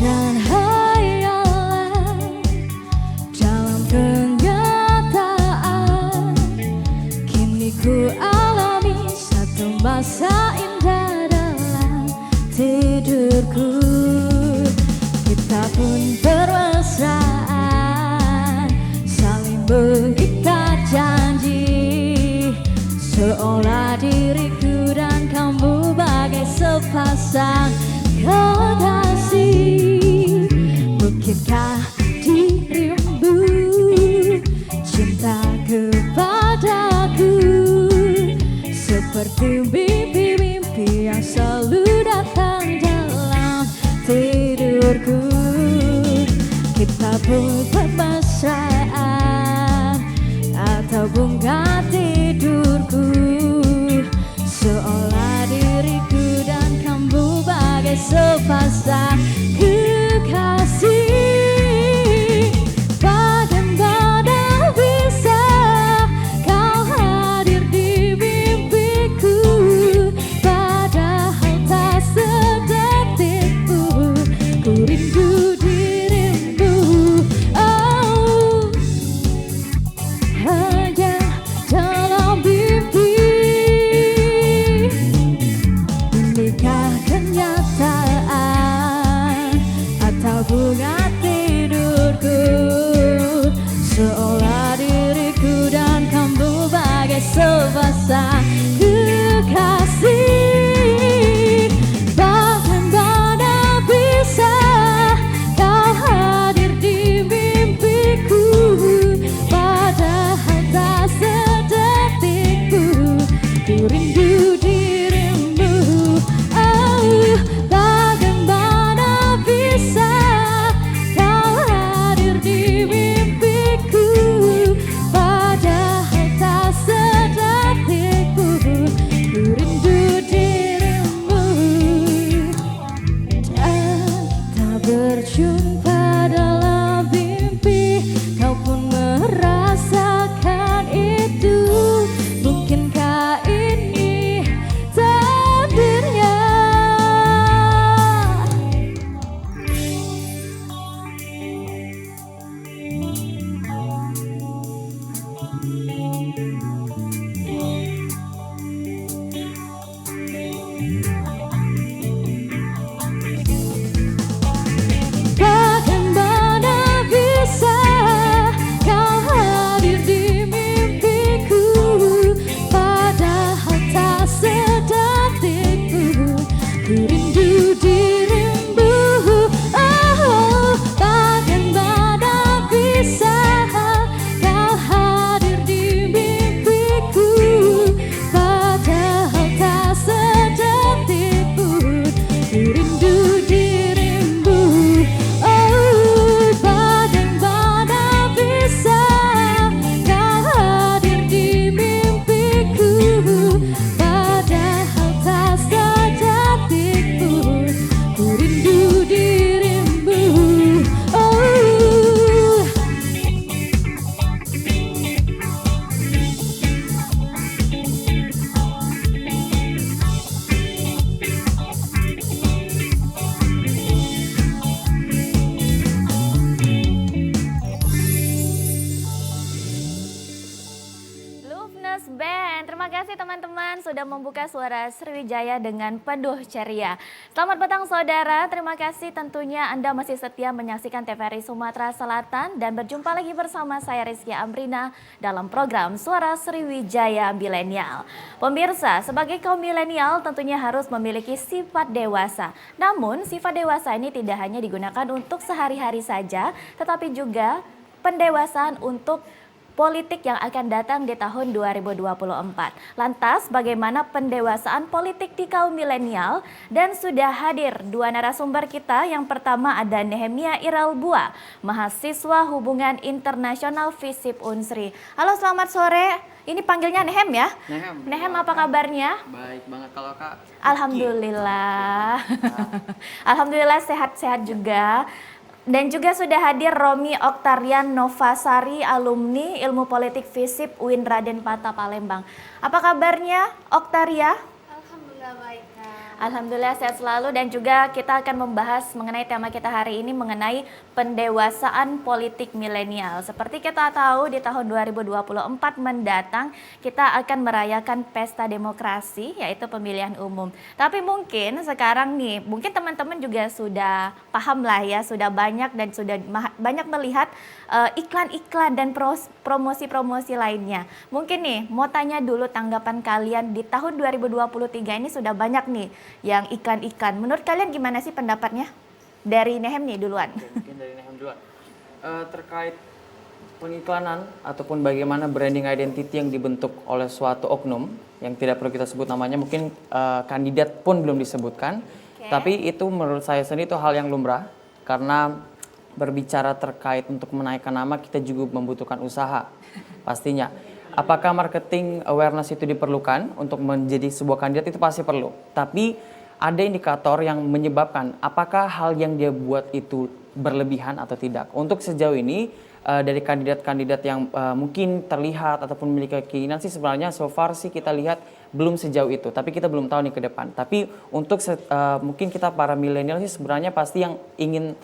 dan hayalan dalam kenyataan. Kini ku alami satu masa indah dalam tidurku. Kita pun bermesraan, saling mengikat janji, seolah diriku dan kamu bagai sepasang kekasih. Bukankah dirimu cinta kepadaku seperti mimpi-mimpi yang selalu datang dalam tidurku. Kita pun bermesraan atau bunga tidurku, seolah diriku dan kamu bagai sepasang kekasih. Bagaimana bisa kau hadir di mimpiku, padahal tak sedetik pun ku rindu dirimu. Oh, hanya dalam mimpi, inikah kenyataan atau bunga tidurku, seolah diriku dan kamu bagai sepasang kekasih. Bagaimana bisa kau hadir di mimpiku, padahal tak sedetik pun ku rindu dirimu. Oh, bagaimana bisa kau hadir di mimpiku, padahal tak sedetik pun ku rindu dirimu. Dan tak berjumpa dalam mimpi, kau pun merasakan itu. Mungkinkah ini takdirnya? Bagaimana bisa kau hadir di mimpiku, padahal tak sedetik pun ku rindu dirimu. Oh, bagaimana bisa kau hadir di mimpiku, padahal tak sedetik pun ku rindu dirimu. Oh, bagaimana bisa kau hadir di mimpiku, padahal tak sedetik pun ku rindu dirimu. Oh, Loveness Band, terima kasih teman-teman sudah membuka suara Sriwijaya dengan penuh ceria. Selamat petang saudara, terima kasih tentunya Anda masih setia menyaksikan TVRI Sumatera Selatan dan berjumpa lagi bersama saya Rizky Amrina dalam program Suara Sriwijaya Milenial. Pemirsa, sebagai kaum milenial tentunya harus memiliki sifat dewasa. Namun sifat dewasa ini tidak hanya digunakan untuk sehari-hari saja, tetapi juga pendewasaan untuk politik yang akan datang di tahun 2024. Lantas bagaimana pendewasaan politik di kaum milenial? Dan sudah hadir dua narasumber kita. Yang pertama ada Nehemia Iralbua, mahasiswa hubungan internasional FISIP Unsri. Halo, selamat sore. Ini panggilnya Nehem ya? Nehem, apa kabarnya? Baik banget, kalau Kak. Alhamdulillah. Alhamdulillah sehat-sehat juga. Dan juga sudah hadir Romi Oktarian Novasari, alumni Ilmu Politik FISIP UIN Raden Patah Palembang. Apa kabarnya Oktaria? Alhamdulillah baik, Kak. Alhamdulillah sehat selalu dan juga kita akan membahas mengenai tema kita hari ini mengenai pendewasaan politik milenial. Seperti kita tahu di tahun 2024 mendatang kita akan merayakan pesta demokrasi yaitu pemilihan umum. Tapi mungkin sekarang nih, mungkin teman-teman juga sudah paham lah ya, sudah banyak dan sudah banyak melihat iklan-iklan dan promosi-promosi lainnya. Mungkin nih mau tanya dulu tanggapan kalian di tahun 2023 ini sudah banyak nih yang iklan-iklan. Menurut kalian gimana sih pendapatnya? Dari Nehem nih duluan. Mungkin dari Nehem duluan. Terkait pengiklanan ataupun bagaimana branding identity yang dibentuk oleh suatu oknum yang tidak perlu kita sebut namanya, mungkin kandidat pun belum disebutkan. Tapi itu menurut saya sendiri itu hal yang lumrah karena berbicara terkait untuk menaikkan nama kita juga membutuhkan usaha pastinya. Apakah marketing awareness itu diperlukan untuk menjadi sebuah kandidat, itu pasti perlu. Tapi ada indikator yang menyebabkan apakah hal yang dia buat itu berlebihan atau tidak. Untuk sejauh ini dari kandidat-kandidat yang mungkin terlihat ataupun memiliki keinginan sih sebenarnya so far sih kita lihat belum sejauh itu. Tapi kita belum tahu nih ke depan. Tapi untuk mungkin kita para milenial sih sebenarnya pasti yang ingin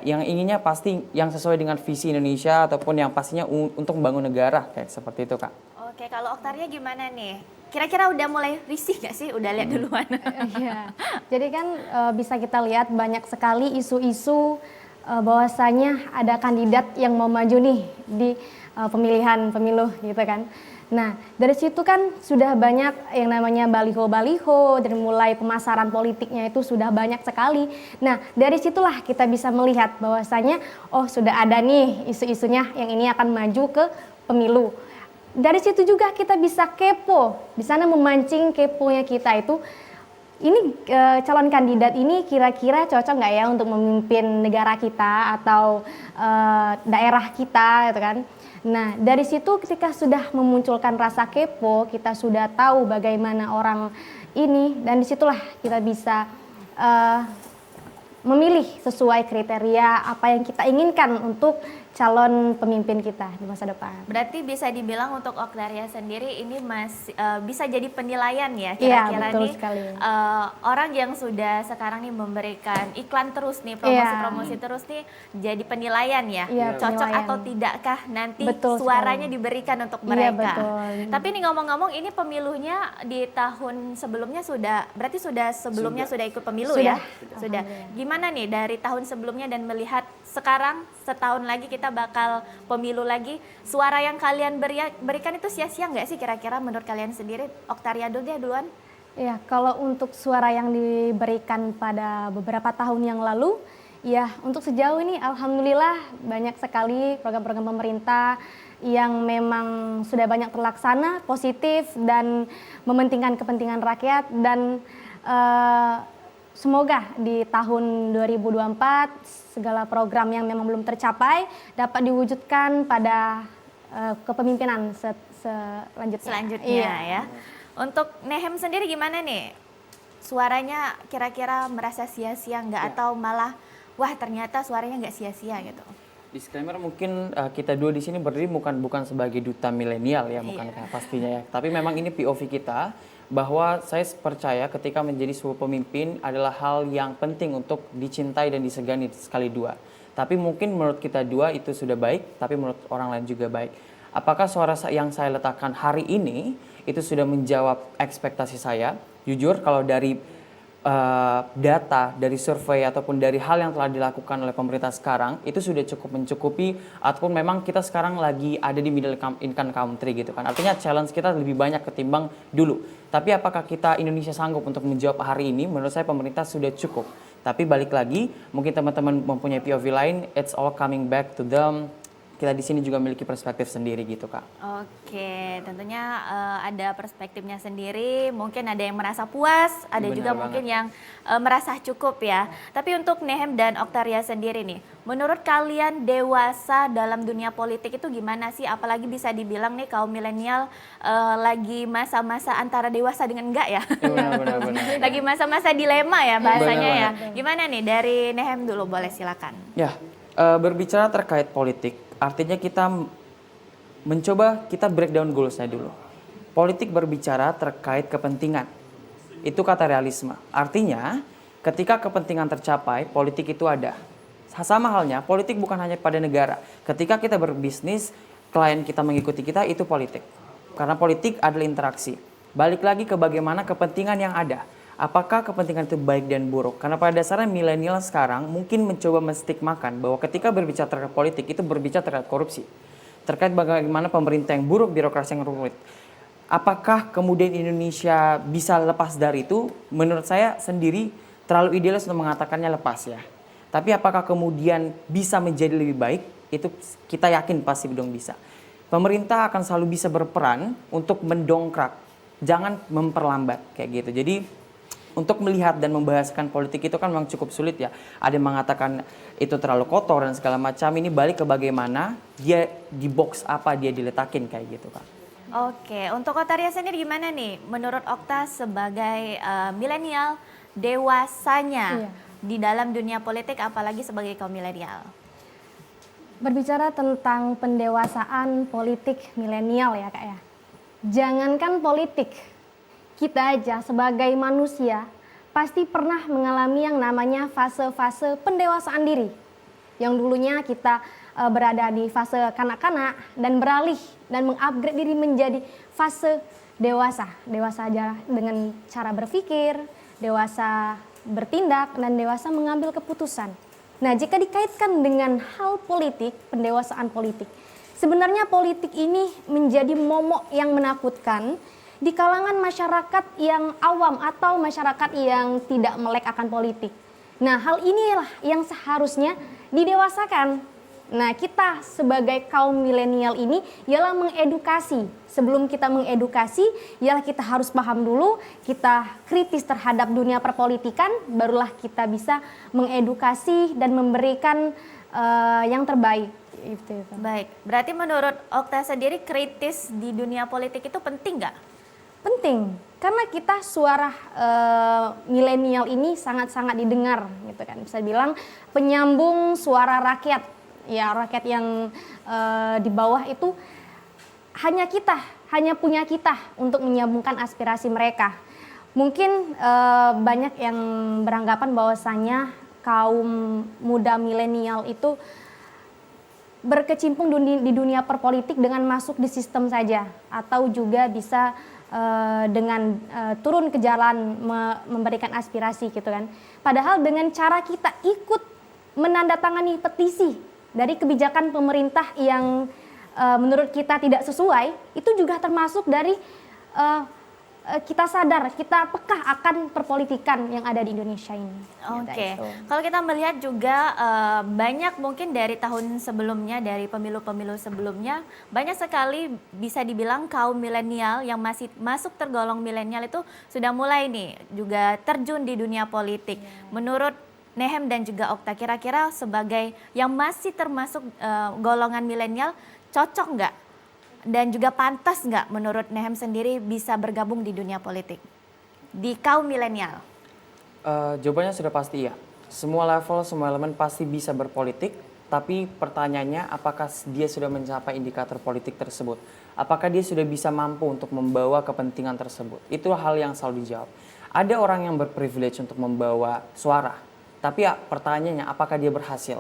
yang inginnya pasti yang sesuai dengan visi Indonesia ataupun yang pastinya untuk membangun negara kayak seperti itu, Kak. Oke, kalau Oktaria gimana nih? Kira-kira udah mulai risih gak sih? Udah lihat duluan? Iya. Jadi kan bisa kita lihat banyak sekali isu-isu bahwasanya ada kandidat yang mau maju nih di pemilihan pemilu gitu kan. Nah, dari situ kan sudah banyak yang namanya baliho-baliho, dan mulai pemasaran politiknya itu sudah banyak sekali. Nah, dari situlah kita bisa melihat bahwasanya oh sudah ada nih isu-isunya yang ini akan maju ke pemilu. Dari situ juga kita bisa kepo, di sana memancing keponya kita itu, ini calon kandidat ini kira-kira cocok nggak ya untuk memimpin negara kita atau daerah kita gitu kan. Nah, dari situ ketika sudah memunculkan rasa kepo, kita sudah tahu bagaimana orang ini, dan disitulah kita bisa memilih sesuai kriteria apa yang kita inginkan untuk calon pemimpin kita di masa depan. Berarti bisa dibilang untuk Oktaria sendiri ini masih bisa jadi penilaian ya Iya, kira-kira betul nih sekali. Orang yang sudah sekarang nih memberikan iklan terus nih, promosi-promosi terus nih jadi penilaian ya, Iya, cocok penilaian. atau tidakkah nanti Betul suaranya sekali. diberikan untuk Iya, mereka. betul. Tapi nih ngomong-ngomong ini pemilunya di tahun sebelumnya berarti sebelumnya sudah ikut pemilu Sudah. ya? Sudah. Gimana nih dari tahun sebelumnya dan melihat sekarang setahun lagi kita bakal pemilu lagi, suara yang kalian berikan itu sia-sia nggak sih kira-kira menurut kalian sendiri? Oktaria dulu deh duluan. Ya, kalau untuk suara yang diberikan pada beberapa tahun yang lalu, ya untuk sejauh ini alhamdulillah banyak sekali program-program pemerintah yang memang sudah banyak terlaksana, positif dan mementingkan kepentingan rakyat, dan semoga di tahun 2024 segala program yang memang belum tercapai dapat diwujudkan pada kepemimpinan selanjutnya. Selanjutnya ya. Untuk Nehem sendiri gimana nih? Suaranya kira-kira merasa sia-sia nggak atau malah wah ternyata suaranya nggak sia-sia gitu? Disclaimer mungkin kita dua di sini berdiri bukan sebagai duta milenial ya, bukan pastinya ya. Tapi memang ini POV kita, bahwa saya percaya ketika menjadi sebuah pemimpin adalah hal yang penting untuk dicintai dan disegani sekali dua. Tapi mungkin menurut kita dua itu sudah baik, tapi menurut orang lain juga baik. Apakah suara yang saya letakkan hari ini itu sudah menjawab ekspektasi saya? Jujur kalau dari data, dari survei ataupun dari hal yang telah dilakukan oleh pemerintah sekarang itu sudah cukup mencukupi, ataupun memang kita sekarang lagi ada di middle income country gitu kan. Artinya challenge kita lebih banyak ketimbang dulu. Tapi apakah kita Indonesia sanggup untuk menjawab hari ini? Menurut saya pemerintah sudah cukup. Tapi balik lagi, mungkin teman-teman mempunyai POV lain, it's all coming back to them. Kita di sini juga memiliki perspektif sendiri gitu, Kak. Oke, tentunya ada perspektifnya sendiri. Mungkin ada yang merasa puas, ada Benar juga banget. mungkin yang merasa cukup ya. Tapi untuk Nehem dan Oktaria sendiri nih, menurut kalian dewasa dalam dunia politik itu gimana sih? Apalagi bisa dibilang nih kaum milenial lagi masa-masa antara dewasa dengan enggak ya? Benar. Lagi masa-masa dilema ya bahasanya Benar ya. Gimana nih dari Nehem dulu, boleh silakan. Ya, berbicara terkait politik, artinya kita mencoba kita breakdown goals-nya dulu. Politik berbicara terkait kepentingan. Itu kata realisme. Artinya, ketika kepentingan tercapai, politik itu ada. Sama halnya, politik bukan hanya pada negara. Ketika kita berbisnis, klien kita mengikuti kita, itu politik. Karena politik adalah interaksi. Balik lagi ke bagaimana kepentingan yang ada. Apakah kepentingan itu baik dan buruk? Karena pada dasarnya milenial sekarang mungkin mencoba menstigmakan bahwa ketika berbicara terkait politik itu berbicara terkait korupsi. Terkait bagaimana pemerintah yang buruk, birokrasi yang rumit. Apakah kemudian Indonesia bisa lepas dari itu? Menurut saya sendiri terlalu idealis untuk mengatakannya lepas ya. Tapi apakah kemudian bisa menjadi lebih baik? Itu kita yakin pasti dong bisa. Pemerintah akan selalu bisa berperan untuk mendongkrak, jangan memperlambat kayak gitu. Jadi untuk melihat dan membahasakan politik itu kan memang cukup sulit ya. Ada yang mengatakan itu terlalu kotor dan segala macam. Ini balik ke bagaimana dia di box apa dia diletakin kayak gitu kan. Oke, untuk Otaria sendiri gimana nih? Menurut Okta sebagai milenial dewasanya di dalam dunia politik apalagi sebagai kaum milenial? Berbicara tentang pendewasaan politik milenial ya Kak ya. Jangankan politik, kita aja sebagai manusia pasti pernah mengalami yang namanya fase-fase pendewasaan diri. Yang dulunya kita berada di fase kanak-kanak dan beralih dan mengupgrade diri menjadi fase dewasa. Dewasa aja dengan cara berpikir, dewasa bertindak, dan dewasa mengambil keputusan. Nah, jika dikaitkan dengan hal politik, pendewasaan politik, sebenarnya politik ini menjadi momok yang menakutkan di kalangan masyarakat yang awam atau masyarakat yang tidak melek akan politik. Nah, hal inilah yang seharusnya didewasakan. Nah, kita sebagai kaum milenial ini ialah mengedukasi. Sebelum kita mengedukasi, ialah kita harus paham dulu, kita kritis terhadap dunia perpolitikan, barulah kita bisa mengedukasi dan memberikan yang terbaik. Itu. Baik, berarti menurut Okta sendiri kritis di dunia politik itu penting nggak? Penting, karena kita suara milenial ini sangat-sangat didengar, gitu kan. Bisa bilang penyambung suara rakyat, ya rakyat yang di bawah itu hanya punya kita untuk menyambungkan aspirasi mereka. Mungkin banyak yang beranggapan bahwasanya kaum muda milenial itu berkecimpung di dunia perpolitik dengan masuk di sistem saja, atau juga bisa dengan turun ke jalan memberikan aspirasi gitu kan. Padahal dengan cara kita ikut menandatangani petisi dari kebijakan pemerintah yang menurut kita tidak sesuai, itu juga termasuk dari kita sadar, kita peka akan perpolitikan yang ada di Indonesia ini. Oke, kalau kita melihat juga banyak mungkin dari tahun sebelumnya, dari pemilu-pemilu sebelumnya, banyak sekali bisa dibilang kaum milenial yang masih masuk tergolong milenial itu sudah mulai nih juga terjun di dunia politik. Menurut Nehem dan juga Okta, kira-kira sebagai yang masih termasuk golongan milenial, cocok nggak? Dan juga pantas nggak menurut Nehem sendiri bisa bergabung di dunia politik? Di kaum milenial? Jawabannya sudah pasti ya. Semua level, semua elemen pasti bisa berpolitik. Tapi pertanyaannya apakah dia sudah mencapai indikator politik tersebut? Apakah dia sudah bisa mampu untuk membawa kepentingan tersebut? Itu hal yang selalu dijawab. Ada orang yang berprivilege untuk membawa suara. Tapi ya, pertanyaannya apakah dia berhasil?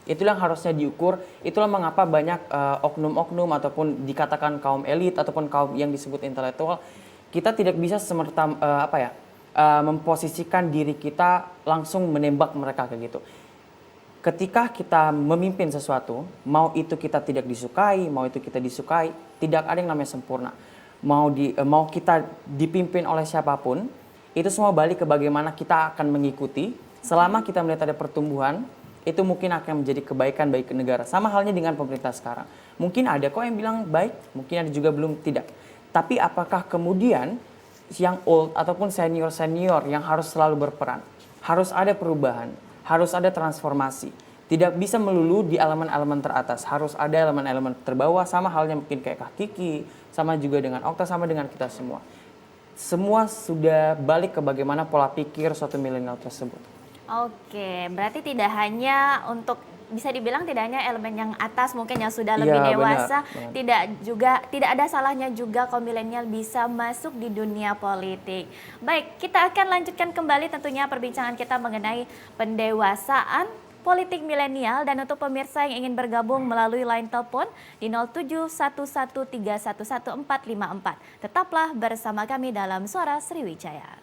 Itulah yang harusnya diukur. Itulah mengapa banyak oknum-oknum ataupun dikatakan kaum elit ataupun kaum yang disebut intelektual, kita tidak bisa semerta memposisikan diri kita langsung menembak mereka kayak gitu. Ketika kita memimpin sesuatu, mau itu kita tidak disukai, mau itu kita disukai, tidak ada yang namanya sempurna. Mau kita dipimpin oleh siapapun, itu semua balik ke bagaimana kita akan mengikuti. Selama kita melihat ada pertumbuhan, itu mungkin akan menjadi kebaikan bagi negara. Sama halnya dengan pemerintah sekarang. Mungkin ada kok yang bilang baik, mungkin ada juga belum tidak. Tapi apakah kemudian yang old ataupun senior-senior yang harus selalu berperan? Harus ada perubahan, harus ada transformasi. Tidak bisa melulu di elemen-elemen teratas, harus ada elemen-elemen terbawah, sama halnya mungkin kayak Kak Kiki, sama juga dengan Okta, sama dengan kita semua. Semua sudah balik ke bagaimana pola pikir suatu milenial tersebut. Oke, berarti tidak hanya untuk bisa dibilang tidak hanya elemen yang atas mungkin yang sudah lebih Iya, dewasa, benar. tidak ada salahnya juga kaum milenial bisa masuk di dunia politik. Baik, kita akan lanjutkan kembali tentunya perbincangan kita mengenai pendewasaan politik milenial, dan untuk pemirsa yang ingin bergabung melalui line telepon di 0711311454. Tetaplah bersama kami dalam Suara Sriwijaya.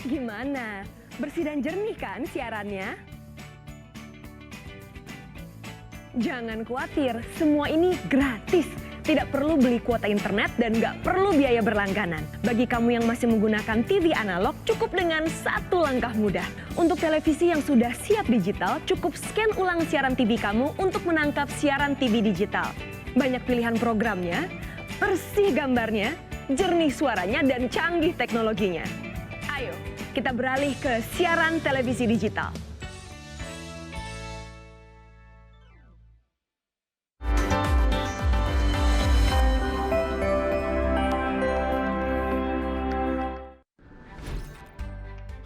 Gimana? Bersih dan jernih kan siarannya? Jangan khawatir, semua ini gratis. Tidak perlu beli kuota internet dan nggak perlu biaya berlangganan. Bagi kamu yang masih menggunakan TV analog, cukup dengan satu langkah mudah. Untuk televisi yang sudah siap digital, cukup scan ulang siaran TV kamu untuk menangkap siaran TV digital. Banyak pilihan programnya, bersih gambarnya, jernih suaranya, dan canggih teknologinya. Ayo, kita beralih ke siaran televisi digital.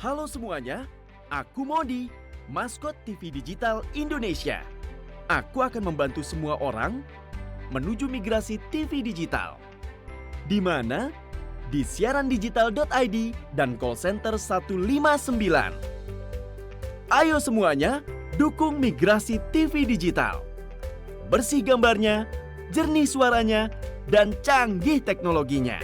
Halo semuanya, aku Modi, maskot TV Digital Indonesia. Aku akan membantu semua orang menuju migrasi TV digital. Di mana? Di siarandigital.id dan call center 159. Ayo semuanya, dukung migrasi TV digital. Bersih gambarnya, jernih suaranya, dan canggih teknologinya.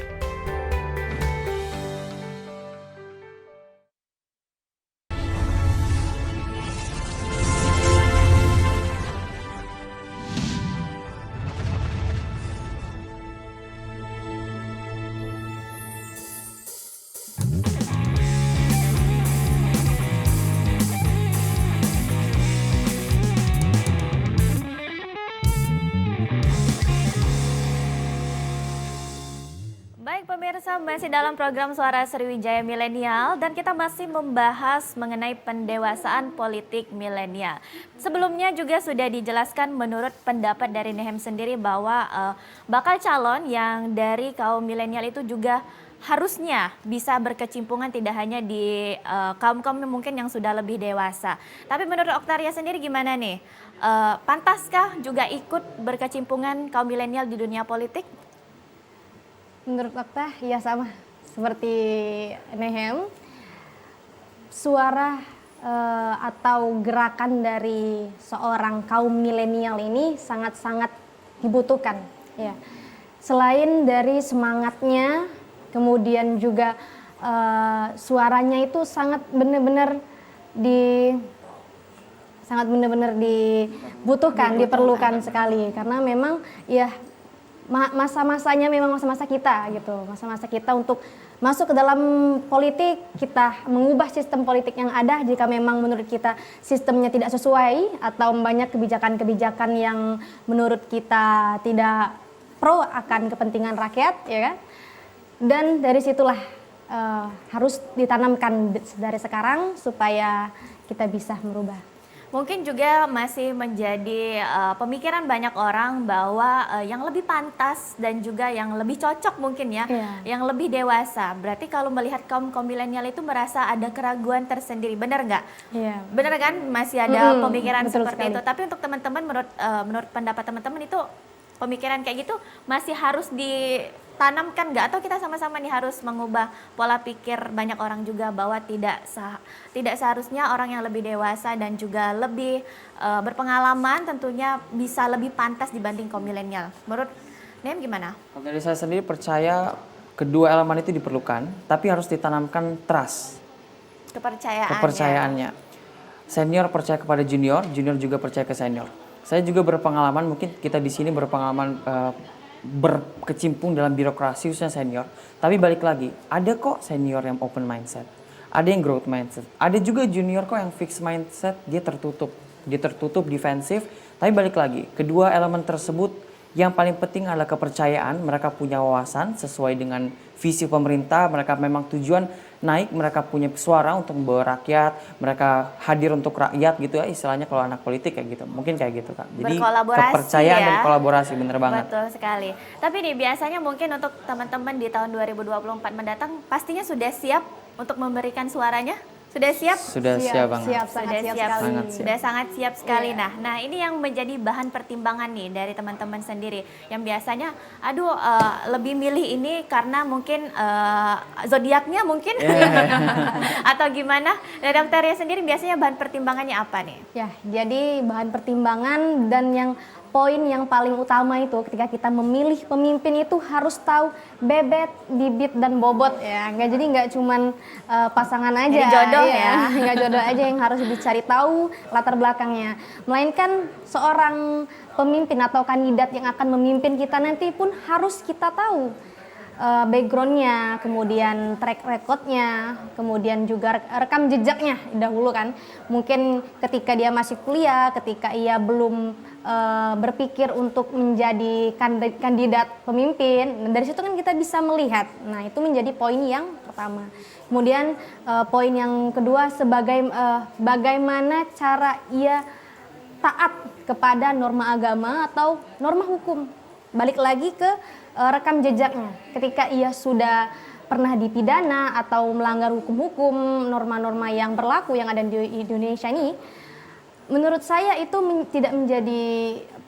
Baik pemirsa, masih dalam program Suara Sriwijaya Milenial dan kita masih membahas mengenai pendewasaan politik milenial. Sebelumnya juga sudah dijelaskan menurut pendapat dari Nehem sendiri bahwa bakal calon yang dari kaum milenial itu juga harusnya bisa berkecimpungan tidak hanya di kaum-kaum mungkin yang sudah lebih dewasa. Tapi menurut Oktaria sendiri gimana nih? Pantaskah juga ikut berkecimpungan kaum milenial di dunia politik? Menurut Okta, ya sama seperti Nehem. Suara atau gerakan dari seorang kaum milenial ini sangat-sangat dibutuhkan. Ya. Selain dari semangatnya, kemudian juga suaranya itu sangat benar-benar dibutuhkan, diperlukan sekali karena memang ya masa-masanya memang masa-masa kita gitu, masa-masa kita untuk masuk ke dalam politik, kita mengubah sistem politik yang ada jika memang menurut kita sistemnya tidak sesuai atau banyak kebijakan-kebijakan yang menurut kita tidak pro akan kepentingan rakyat, ya kan? Dan dari situlah harus ditanamkan dari sekarang supaya kita bisa merubah. Mungkin juga masih menjadi pemikiran banyak orang bahwa yang lebih pantas dan juga yang lebih cocok mungkin ya, yang lebih dewasa. Berarti kalau melihat kaum milenial itu merasa ada keraguan tersendiri, benar nggak? Iya. Benar kan? Masih ada pemikiran seperti sekali. itu. Tapi untuk teman-teman, menurut pendapat teman-teman itu pemikiran kayak gitu masih harus ditanamkan nggak? Atau kita sama-sama nih harus mengubah pola pikir banyak orang juga bahwa tidak seharusnya orang yang lebih dewasa dan juga lebih berpengalaman tentunya bisa lebih pantas dibanding kaum milenial. Menurut Nem gimana? Kalau dari saya sendiri percaya kedua elemen itu diperlukan, tapi harus ditanamkan trust, kepercayaannya. Senior percaya kepada junior, junior juga percaya ke senior. Saya juga berpengalaman, mungkin kita di sini berpengalaman berkecimpung dalam birokrasi khususnya senior. Tapi balik lagi, ada kok senior yang open mindset, ada yang growth mindset, ada juga junior kok yang fixed mindset, dia tertutup defensif. Tapi balik lagi, kedua elemen tersebut yang paling penting adalah kepercayaan. Mereka punya wawasan sesuai dengan visi pemerintah, mereka memang tujuan naik, mereka punya suara untuk membawa rakyat, mereka hadir untuk rakyat gitu ya, istilahnya kalau anak politik kayak gitu, mungkin kayak gitu Kak. Jadi kepercayaan dan kolaborasi, bener banget. Betul sekali. Tapi nih biasanya mungkin untuk teman-teman di tahun 2024 mendatang pastinya sudah siap untuk memberikan suaranya? Sudah siap? Sudah siap banget. Sudah siap sekali. Sangat siap. Sudah sangat siap sekali. Nah ini yang menjadi bahan pertimbangan nih dari teman-teman sendiri. Yang biasanya, lebih milih ini karena mungkin zodiaknya mungkin, atau gimana? Dari Dr. Ria sendiri biasanya bahan pertimbangannya apa nih? Ya, jadi bahan pertimbangan dan yang poin yang paling utama itu ketika kita memilih pemimpin itu harus tahu bebet, bibit, dan bobot ya. Nggak cuman pasangan aja. Jadi jodoh ya. Nggak jodoh aja yang harus dicari tahu latar belakangnya. Melainkan seorang pemimpin atau kandidat yang akan memimpin kita nanti pun harus kita tahu backgroundnya, kemudian track recordnya, kemudian juga rekam jejaknya dahulu kan. Mungkin ketika dia masih kuliah, ketika ia belum berpikir untuk menjadi kandidat pemimpin, dari situ kan kita bisa melihat. Nah itu menjadi poin yang pertama. Kemudian poin yang kedua bagaimana cara ia taat kepada norma agama atau norma hukum. Balik lagi ke rekam jejaknya. Ketika ia sudah pernah dipidana atau melanggar hukum-hukum, norma-norma yang berlaku yang ada di Indonesia ini, menurut saya itu tidak menjadi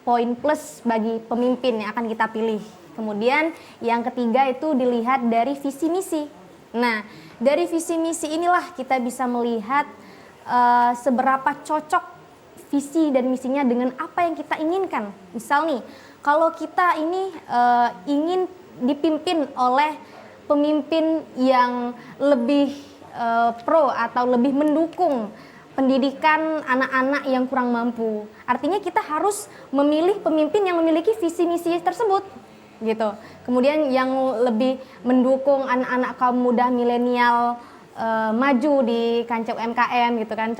poin plus bagi pemimpin yang akan kita pilih. Kemudian yang ketiga itu dilihat dari visi misi. Nah, dari visi misi inilah kita bisa melihat seberapa cocok visi dan misinya dengan apa yang kita inginkan. Misal nih, kalau kita ini ingin dipimpin oleh pemimpin yang lebih pro atau lebih mendukung pendidikan anak-anak yang kurang mampu, artinya kita harus memilih pemimpin yang memiliki visi misi tersebut, gitu. Kemudian yang lebih mendukung anak-anak kaum muda milenial maju di kancah UMKM gitu kan,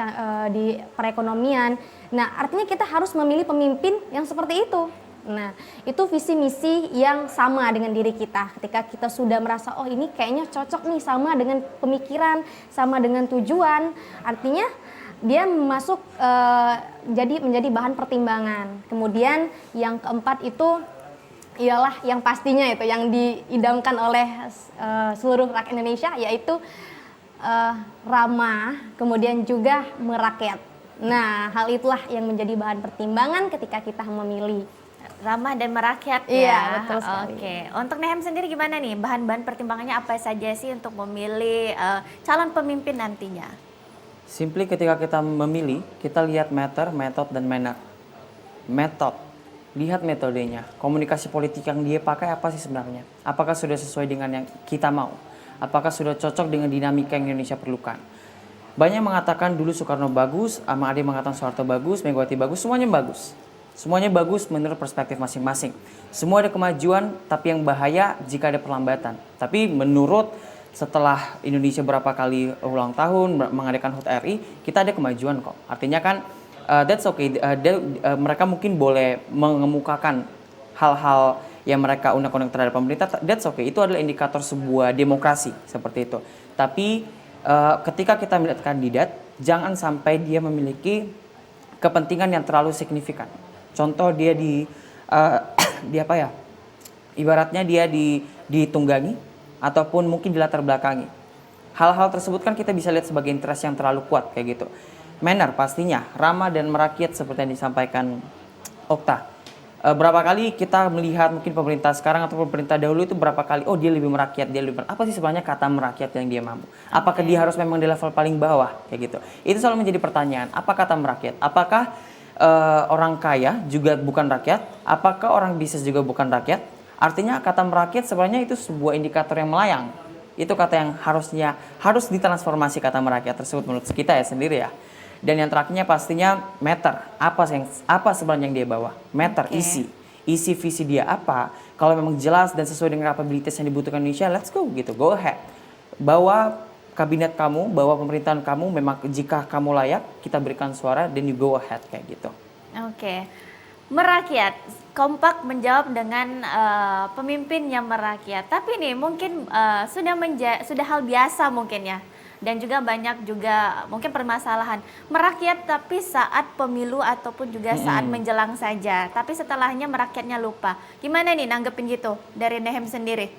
di perekonomian. Nah, artinya kita harus memilih pemimpin yang seperti itu. Nah, itu visi misi yang sama dengan diri kita. Ketika kita sudah merasa, oh ini kayaknya cocok nih sama dengan pemikiran, sama dengan tujuan, artinya dia masuk jadi menjadi bahan pertimbangan. Kemudian yang keempat itu ialah yang pastinya itu yang diidamkan oleh seluruh rakyat Indonesia, yaitu ramah, kemudian juga merakyat. Nah, hal itulah yang menjadi bahan pertimbangan ketika kita memilih. Ramah dan merakyat ya. Iya, betul sekali. Oke, untuk Nehem sendiri gimana nih? Bahan-bahan pertimbangannya apa saja sih untuk memilih calon pemimpin nantinya? Simply ketika kita memilih, kita lihat matter, method, dan manner. Method, lihat metodenya. Komunikasi politik yang dia pakai apa sih sebenarnya? Apakah sudah sesuai dengan yang kita mau? Apakah sudah cocok dengan dinamika yang Indonesia perlukan? Banyak mengatakan dulu Soekarno bagus, ada yang mengatakan Soeharto bagus, Megawati bagus, semuanya bagus. Semuanya bagus menurut perspektif masing-masing. Semua ada kemajuan, tapi yang bahaya jika ada perlambatan. Tapi menurut setelah Indonesia berapa kali ulang tahun mengadakan HUT RI, kita ada kemajuan kok. Artinya kan that's okay. Mereka mungkin boleh mengemukakan hal-hal yang mereka undang-undang terhadap pemerintah. That's okay. Itu adalah indikator sebuah demokrasi seperti itu. Tapi ketika kita melihat kandidat, jangan sampai dia memiliki kepentingan yang terlalu signifikan. Contoh dia ibaratnya dia ditunggangi ataupun mungkin dilatar belakangi. Hal-hal tersebut kan kita bisa lihat sebagai interest yang terlalu kuat kayak gitu. Manner pastinya ramah dan merakyat seperti yang disampaikan Okta. Berapa kali kita melihat mungkin pemerintah sekarang atau pemerintah dahulu itu berapa kali dia lebih merakyat, apa sih sebenarnya kata merakyat yang dia mampu? Apakah dia harus memang di level paling bawah kayak gitu? Itu selalu menjadi pertanyaan. Apa kata merakyat? Apakah orang kaya juga bukan rakyat? Apakah orang bisnis juga bukan rakyat? Artinya kata merakyat sebenarnya itu sebuah indikator yang melayang. Itu kata yang harus ditransformasi kata merakyat tersebut menurut kita ya sendiri ya. Dan yang terakhirnya pastinya matter. Apa sebenarnya yang dia bawa? Matter, isi visi dia apa? Kalau memang jelas dan sesuai dengan kapabilitas yang dibutuhkan Indonesia, let's go gitu, go ahead. Bawa kabinet kamu, bawa pemerintahan kamu, memang jika kamu layak, kita berikan suara, then you go ahead kayak gitu. Oke. Merakyat, kompak menjawab dengan pemimpin yang merakyat. Tapi nih mungkin sudah hal biasa mungkin ya. Dan juga banyak juga mungkin permasalahan merakyat tapi saat pemilu ataupun juga saat menjelang saja. Tapi setelahnya merakyatnya lupa. Gimana nih nanggepin gitu dari Nehem sendiri?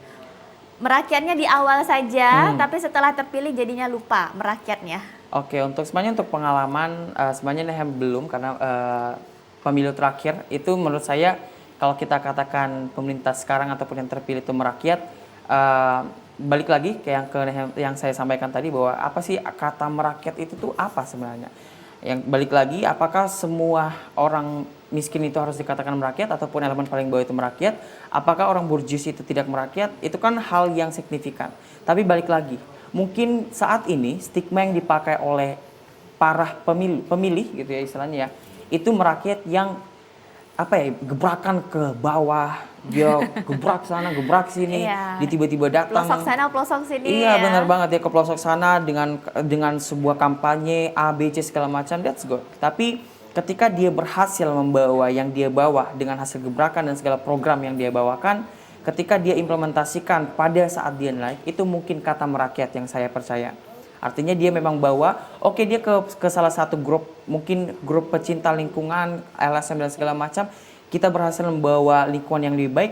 Merakyatnya di awal saja, tapi setelah terpilih jadinya lupa merakyatnya. Oke, sebenarnya untuk pengalaman sebenarnya Nehem belum karena pemilu terakhir itu menurut saya kalau kita katakan pemerintah sekarang ataupun yang terpilih itu merakyat, balik lagi ke yang saya sampaikan tadi bahwa apa sih kata merakyat itu tuh apa sebenarnya? Yang balik lagi apakah semua orang miskin itu harus dikatakan merakyat ataupun elemen paling bawah itu merakyat? Apakah orang burjuis itu tidak merakyat? Itu kan hal yang signifikan. Tapi balik lagi, mungkin saat ini stigma yang dipakai oleh para pemilih gitu ya istilahnya ya, itu merakyat yang gebrakan ke bawah, dia gebrak sana, gebrak sini, dia tiba-tiba datang. Pelosok sana, pelosok sini. Iya, benar banget ya, ke pelosok sana dengan sebuah kampanye A, B, C segala macam, that's good. Tapi ketika dia berhasil membawa yang dia bawa dengan hasil gebrakan dan segala program yang dia bawakan, ketika dia implementasikan pada saat dia naik, itu mungkin kata merakyat yang saya percaya. Artinya dia memang bawa, dia ke salah satu grup, mungkin grup pecinta lingkungan, LSM dan segala macam, kita berhasil membawa lingkungan yang lebih baik,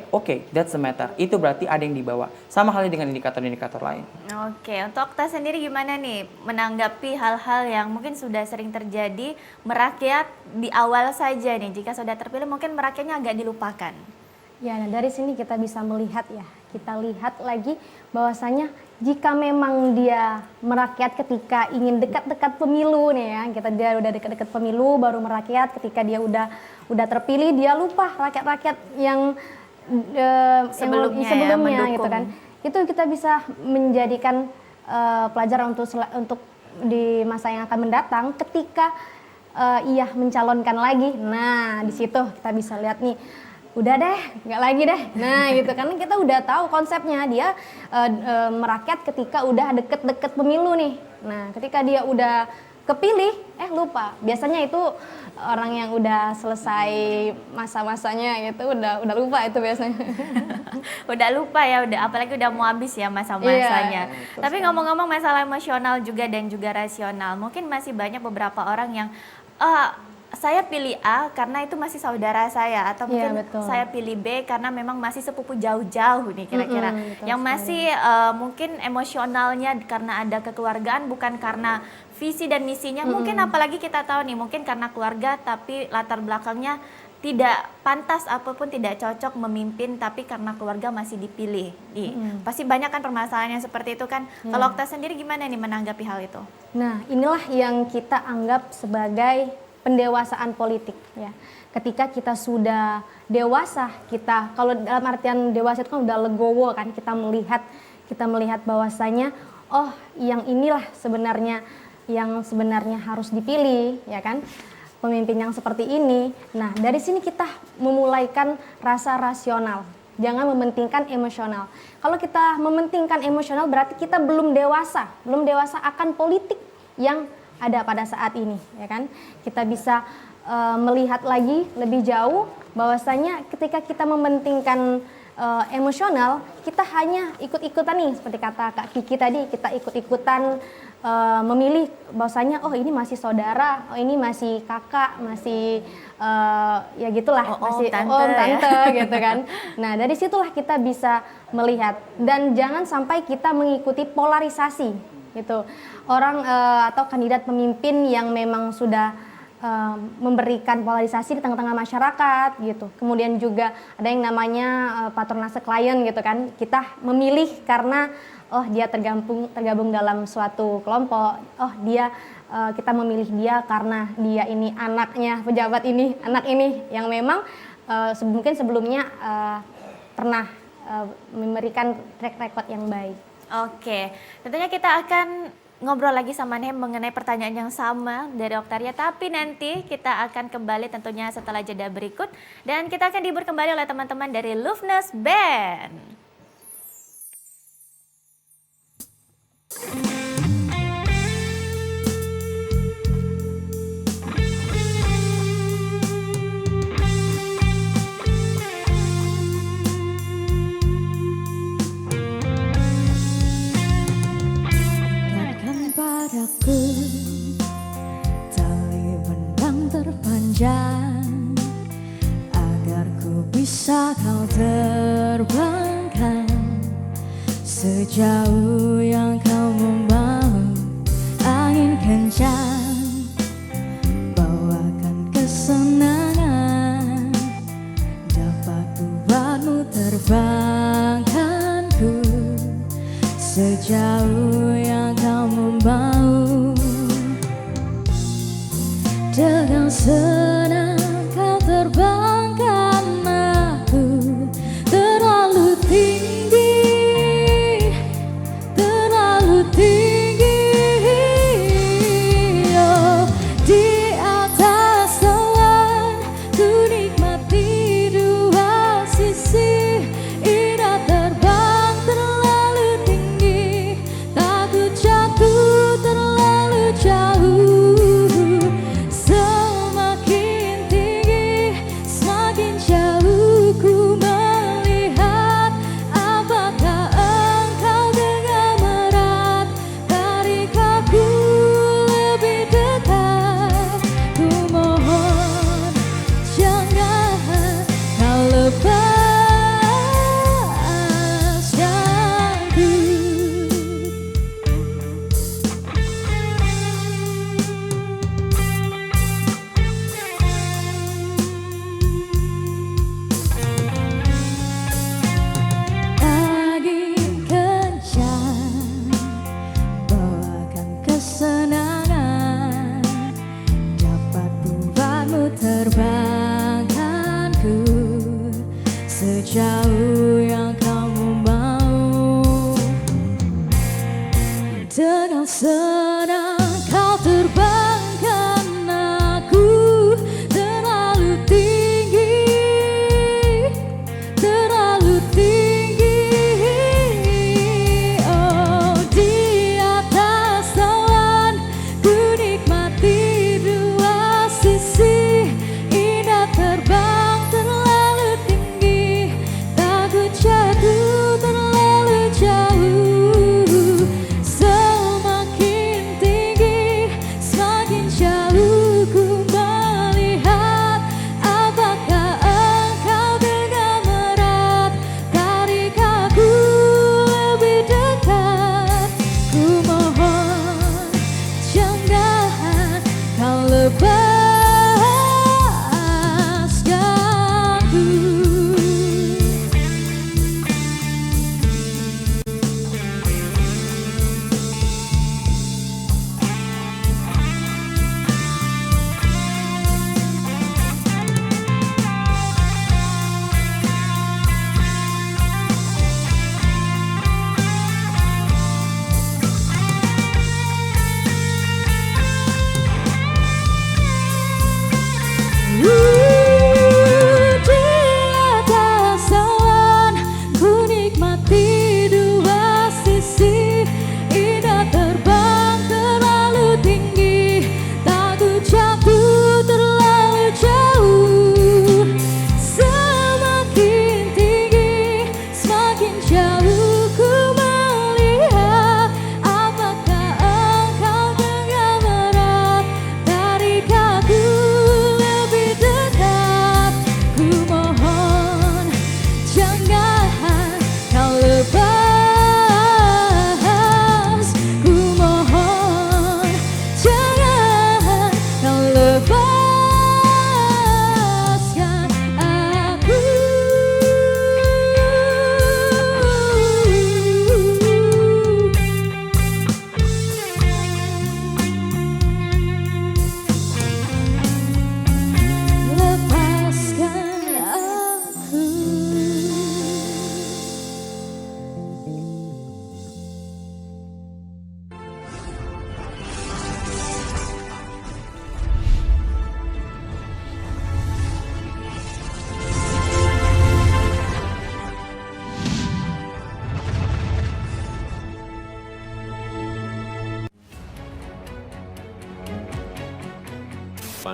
that's the matter. Itu berarti ada yang dibawa. Sama halnya dengan indikator-indikator lain. Oke, untuk Okta sendiri gimana nih menanggapi hal-hal yang mungkin sudah sering terjadi merakyat di awal saja nih, jika sudah terpilih mungkin merakyatnya agak dilupakan. Ya, nah dari sini kita bisa melihat ya, kita lihat lagi bahwasanya jika memang dia merakyat ketika ingin dekat-dekat pemilu nih ya, dia udah dekat-dekat pemilu baru merakyat, ketika dia udah terpilih dia lupa rakyat-rakyat yang sebelumnya gitu kan. Itu kita bisa menjadikan pelajaran untuk di masa yang akan mendatang ketika ia mencalonkan lagi. Nah, di situ kita bisa lihat nih, udah deh, nggak lagi deh. Nah gitu, karena kita udah tahu konsepnya dia merakyat ketika udah deket-deket pemilu nih. Nah ketika dia udah kepilih, lupa. Biasanya itu orang yang udah selesai masa-masanya gitu, udah lupa itu biasanya. Udah lupa ya, apalagi udah mau habis ya masa-masanya. Iya, tapi ngomong-ngomong masalah emosional juga dan juga rasional, mungkin masih banyak beberapa orang yang saya pilih A karena itu masih saudara saya, atau mungkin saya pilih B karena memang masih sepupu jauh-jauh nih kira-kira. Yang masih mungkin emosionalnya karena ada kekeluargaan, bukan karena visi dan misinya. Mungkin apalagi kita tahu nih, mungkin karena keluarga tapi latar belakangnya tidak pantas apapun, tidak cocok memimpin, tapi karena keluarga masih dipilih. Pasti banyak kan permasalahan yang seperti itu kan. Kalau Okta sendiri gimana nih menanggapi hal itu? Nah inilah yang kita anggap sebagai pendewasaan politik ya. Ketika kita sudah dewasa, kalau dalam artian dewasa itu kan udah legowo kan, kita melihat bahwasanya yang inilah yang sebenarnya harus dipilih ya kan, pemimpin yang seperti ini. Nah dari sini kita memulaikan rasa rasional, jangan mementingkan emosional. Kalau kita mementingkan emosional berarti kita belum dewasa akan politik yang ada pada saat ini ya kan. Kita bisa melihat lagi lebih jauh bahwasanya ketika kita mementingkan emosional, kita hanya ikut-ikutan nih, seperti kata Kak Kiki tadi, kita ikut-ikutan memilih bahwasanya ini masih saudara, ini masih kakak, masih ya gitulah, masih tante gitu kan. Nah dari situlah kita bisa melihat, dan jangan sampai kita mengikuti polarisasi gitu, orang atau kandidat pemimpin yang memang sudah memberikan polarisasi di tengah-tengah masyarakat gitu. Kemudian juga ada yang namanya patronase klien gitu kan. Kita memilih karena dia tergabung dalam suatu kelompok. Kita memilih dia karena dia ini anaknya pejabat ini, anak ini yang memang mungkin sebelumnya pernah memberikan track record yang baik. Oke, tentunya kita akan ngobrol lagi sama Nehem mengenai pertanyaan yang sama dari Oktaria, tapi nanti kita akan kembali tentunya setelah jeda berikut dan kita akan dihibur kembali oleh teman-teman dari Loveness Band. Padaku tali benang terpanjang agar ku bisa kau terbangkan sejauh yang kau membawa angin kencang, bawakan kesenangan dapat buatmu terbangkanku sejauh yang kau membawa. Dengan senang kau terbangkan aku terlalu tinggi, terlalu tinggi. Oh, di atas awan ku nikmati dua sisi, indah terbang terlalu tinggi, takut jatuh terlalu jauh. Semakin tinggi, semakin jauh ku melihat. Apakah engkau dengan erat tarik aku lebih dekat? Ku mohon jangan kau lepaskanku. Angin kencang bawakan kesenangan dapat buatmu terbangkanku sejauh yang kamu mau. Dengan senang kau terbangkan aku terlalu tinggi, terlalu tinggi. Oh, di atas awan ku nikmati dua sisi, indah terbang terlalu tinggi,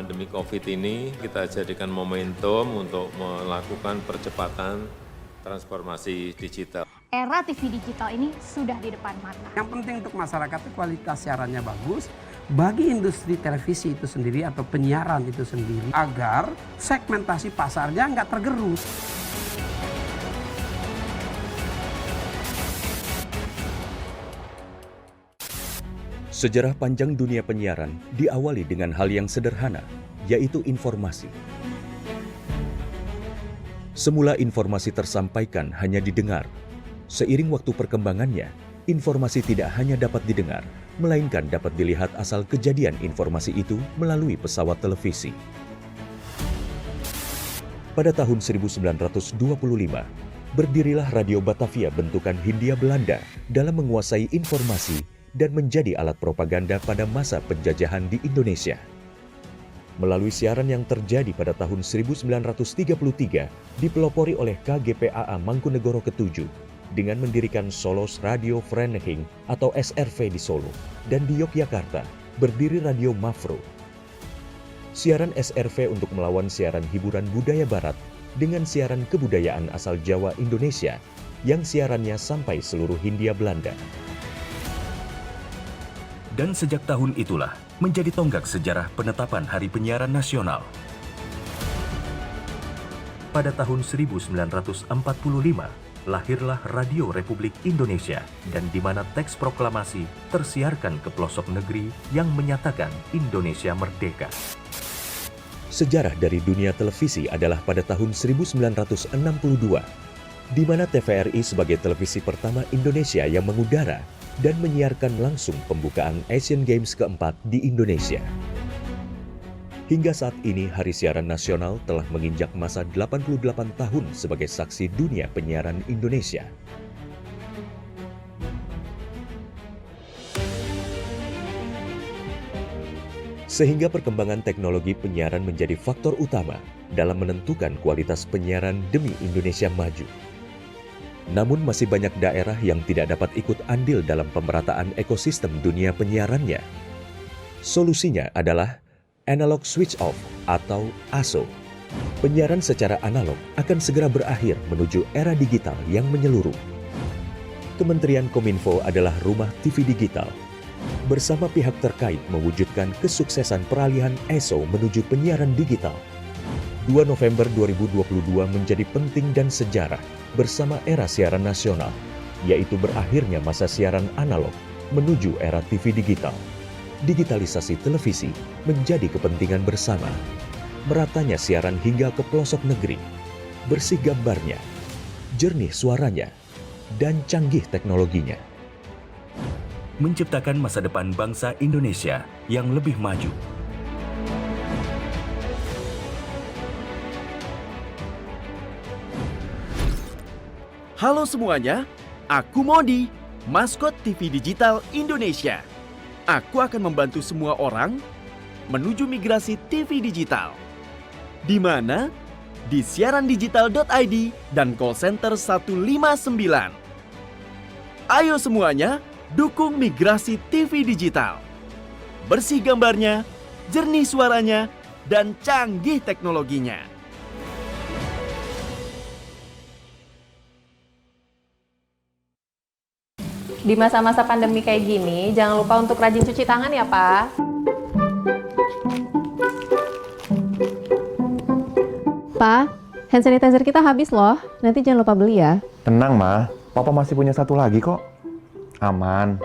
pandemi COVID ini kita jadikan momentum untuk melakukan percepatan transformasi digital. Era TV digital ini sudah di depan mata. Yang penting untuk masyarakat itu kualitas siarannya bagus. Bagi industri televisi itu sendiri atau penyiaran itu sendiri agar segmentasi pasarnya nggak tergerus. Sejarah panjang dunia penyiaran diawali dengan hal yang sederhana, yaitu informasi. Semula informasi tersampaikan hanya didengar. Seiring waktu perkembangannya, informasi tidak hanya dapat didengar, melainkan dapat dilihat asal kejadian informasi itu melalui pesawat televisi. Pada tahun 1925, berdirilah Radio Batavia bentukan Hindia Belanda dalam menguasai informasi dan menjadi alat propaganda pada masa penjajahan di Indonesia. Melalui siaran yang terjadi pada tahun 1933, dipelopori oleh KGPAA Mangkunegoro ke-7 dengan mendirikan Solos Radio Vereniging atau SRV di Solo, dan di Yogyakarta berdiri Radio Mafro. Siaran SRV untuk melawan siaran hiburan budaya barat dengan siaran kebudayaan asal Jawa Indonesia yang siarannya sampai seluruh Hindia Belanda. Dan sejak tahun itulah menjadi tonggak sejarah penetapan Hari Penyiaran Nasional. Pada tahun 1945, lahirlah Radio Republik Indonesia dan di mana teks proklamasi tersiarkan ke pelosok negeri yang menyatakan Indonesia merdeka. Sejarah dari dunia televisi adalah pada tahun 1962, di mana TVRI sebagai televisi pertama Indonesia yang mengudara dan menyiarkan langsung pembukaan Asian Games keempat di Indonesia. Hingga saat ini, Hari Siaran Nasional telah menginjak masa 88 tahun sebagai saksi dunia penyiaran Indonesia. Sehingga perkembangan teknologi penyiaran menjadi faktor utama dalam menentukan kualitas penyiaran demi Indonesia maju. Namun masih banyak daerah yang tidak dapat ikut andil dalam pemerataan ekosistem dunia penyiarannya. Solusinya adalah Analog Switch Off atau ASO. Penyiaran secara analog akan segera berakhir menuju era digital yang menyeluruh. Kementerian Kominfo adalah rumah TV digital. Bersama pihak terkait mewujudkan kesuksesan peralihan ESO menuju penyiaran digital. 2 November 2022 menjadi penting dan sejarah bersama era siaran nasional, yaitu berakhirnya masa siaran analog menuju era TV digital. Digitalisasi televisi menjadi kepentingan bersama. Meratanya siaran hingga ke pelosok negeri, bersih gambarnya, jernih suaranya, dan canggih teknologinya. Menciptakan masa depan bangsa Indonesia yang lebih maju. Halo semuanya, aku Modi, maskot TV Digital Indonesia. Aku akan membantu semua orang menuju migrasi TV digital. Di mana? Di siarandigital.id dan call center 159. Ayo semuanya, dukung migrasi TV digital. Bersih gambarnya, jernih suaranya, dan canggih teknologinya. Di masa-masa pandemi kayak gini, jangan lupa untuk rajin cuci tangan ya, Pak. Pak, hand sanitizer kita habis loh. Nanti jangan lupa beli ya. Tenang, Ma. Papa masih punya satu lagi kok. Aman.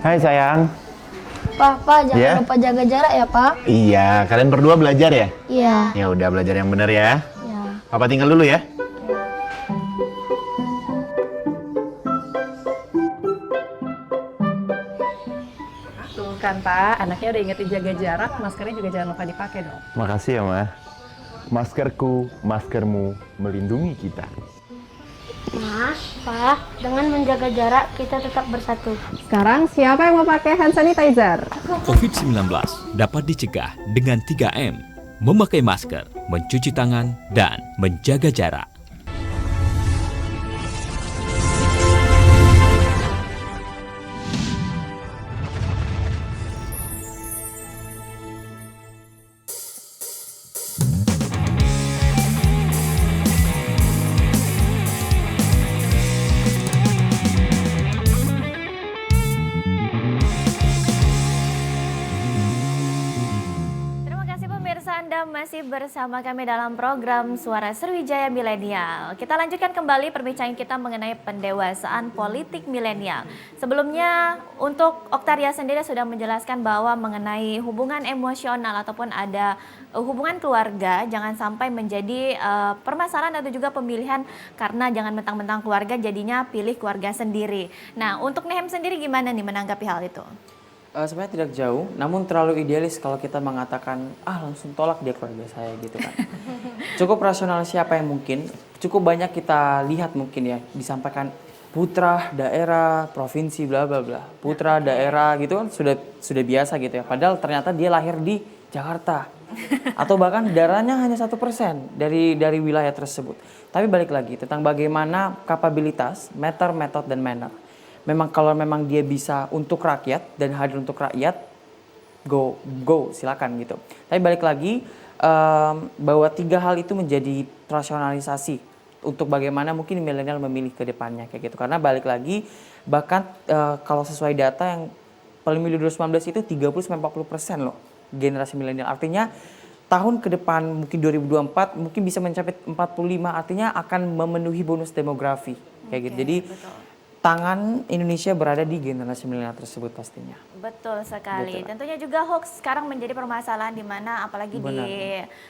Hai, sayang. Pak, jangan lupa jaga jarak ya, Pak. Iya, kalian berdua belajar ya? Iya. Ya udah, belajar yang benar ya. Iya. Papa tinggal dulu ya. Kan Pak, anaknya udah ingetin jaga jarak, maskernya juga jangan lupa dipakai dong. Makasih ya, Ma. Maskerku, maskermu melindungi kita. Mas, Pak, dengan menjaga jarak kita tetap bersatu. Sekarang siapa yang mau pakai hand sanitizer? COVID-19 dapat dicegah dengan 3M, memakai masker, mencuci tangan, dan menjaga jarak. pemirsa, Anda masih bersama kami dalam program Suara Sriwijaya Milenial. Kita lanjutkan kembali perbincangan kita mengenai pendewasaan politik milenial. Sebelumnya, untuk Oktaria sendiri sudah menjelaskan bahwa mengenai hubungan emosional ataupun ada hubungan keluarga jangan sampai menjadi permasalahan atau juga pemilihan, karena jangan mentang-mentang keluarga jadinya pilih keluarga sendiri. Nah, untuk Nehem sendiri gimana nih menanggapi hal itu? Sebenarnya tidak jauh, namun terlalu idealis kalau kita mengatakan langsung tolak dia keluarga saya gitu kan. Cukup rasional siapa yang mungkin, cukup banyak kita lihat mungkin ya disampaikan putra daerah provinsi bla bla bla, putra daerah gitu kan sudah biasa gitu ya. Padahal ternyata dia lahir di Jakarta atau bahkan darahnya hanya 1% dari wilayah tersebut. Tapi balik lagi tentang bagaimana kapabilitas, meter, metode dan manner. Memang kalau memang dia bisa untuk rakyat dan hadir untuk rakyat, go silakan gitu. Tapi balik lagi bahwa 3 hal itu menjadi rasionalisasi untuk bagaimana mungkin milenial memilih ke depannya kayak gitu. Karena balik lagi bahkan kalau sesuai data yang pemilu 2019 itu 30-40% loh generasi milenial. Artinya tahun ke depan mungkin 2024 mungkin bisa mencapai 45, artinya akan memenuhi bonus demografi kayak gitu. Jadi betul. Tangan Indonesia berada di generasi milenial tersebut pastinya. Betul sekali. Betul. Tentunya juga hoax sekarang menjadi permasalahan di mana apalagi Benar. di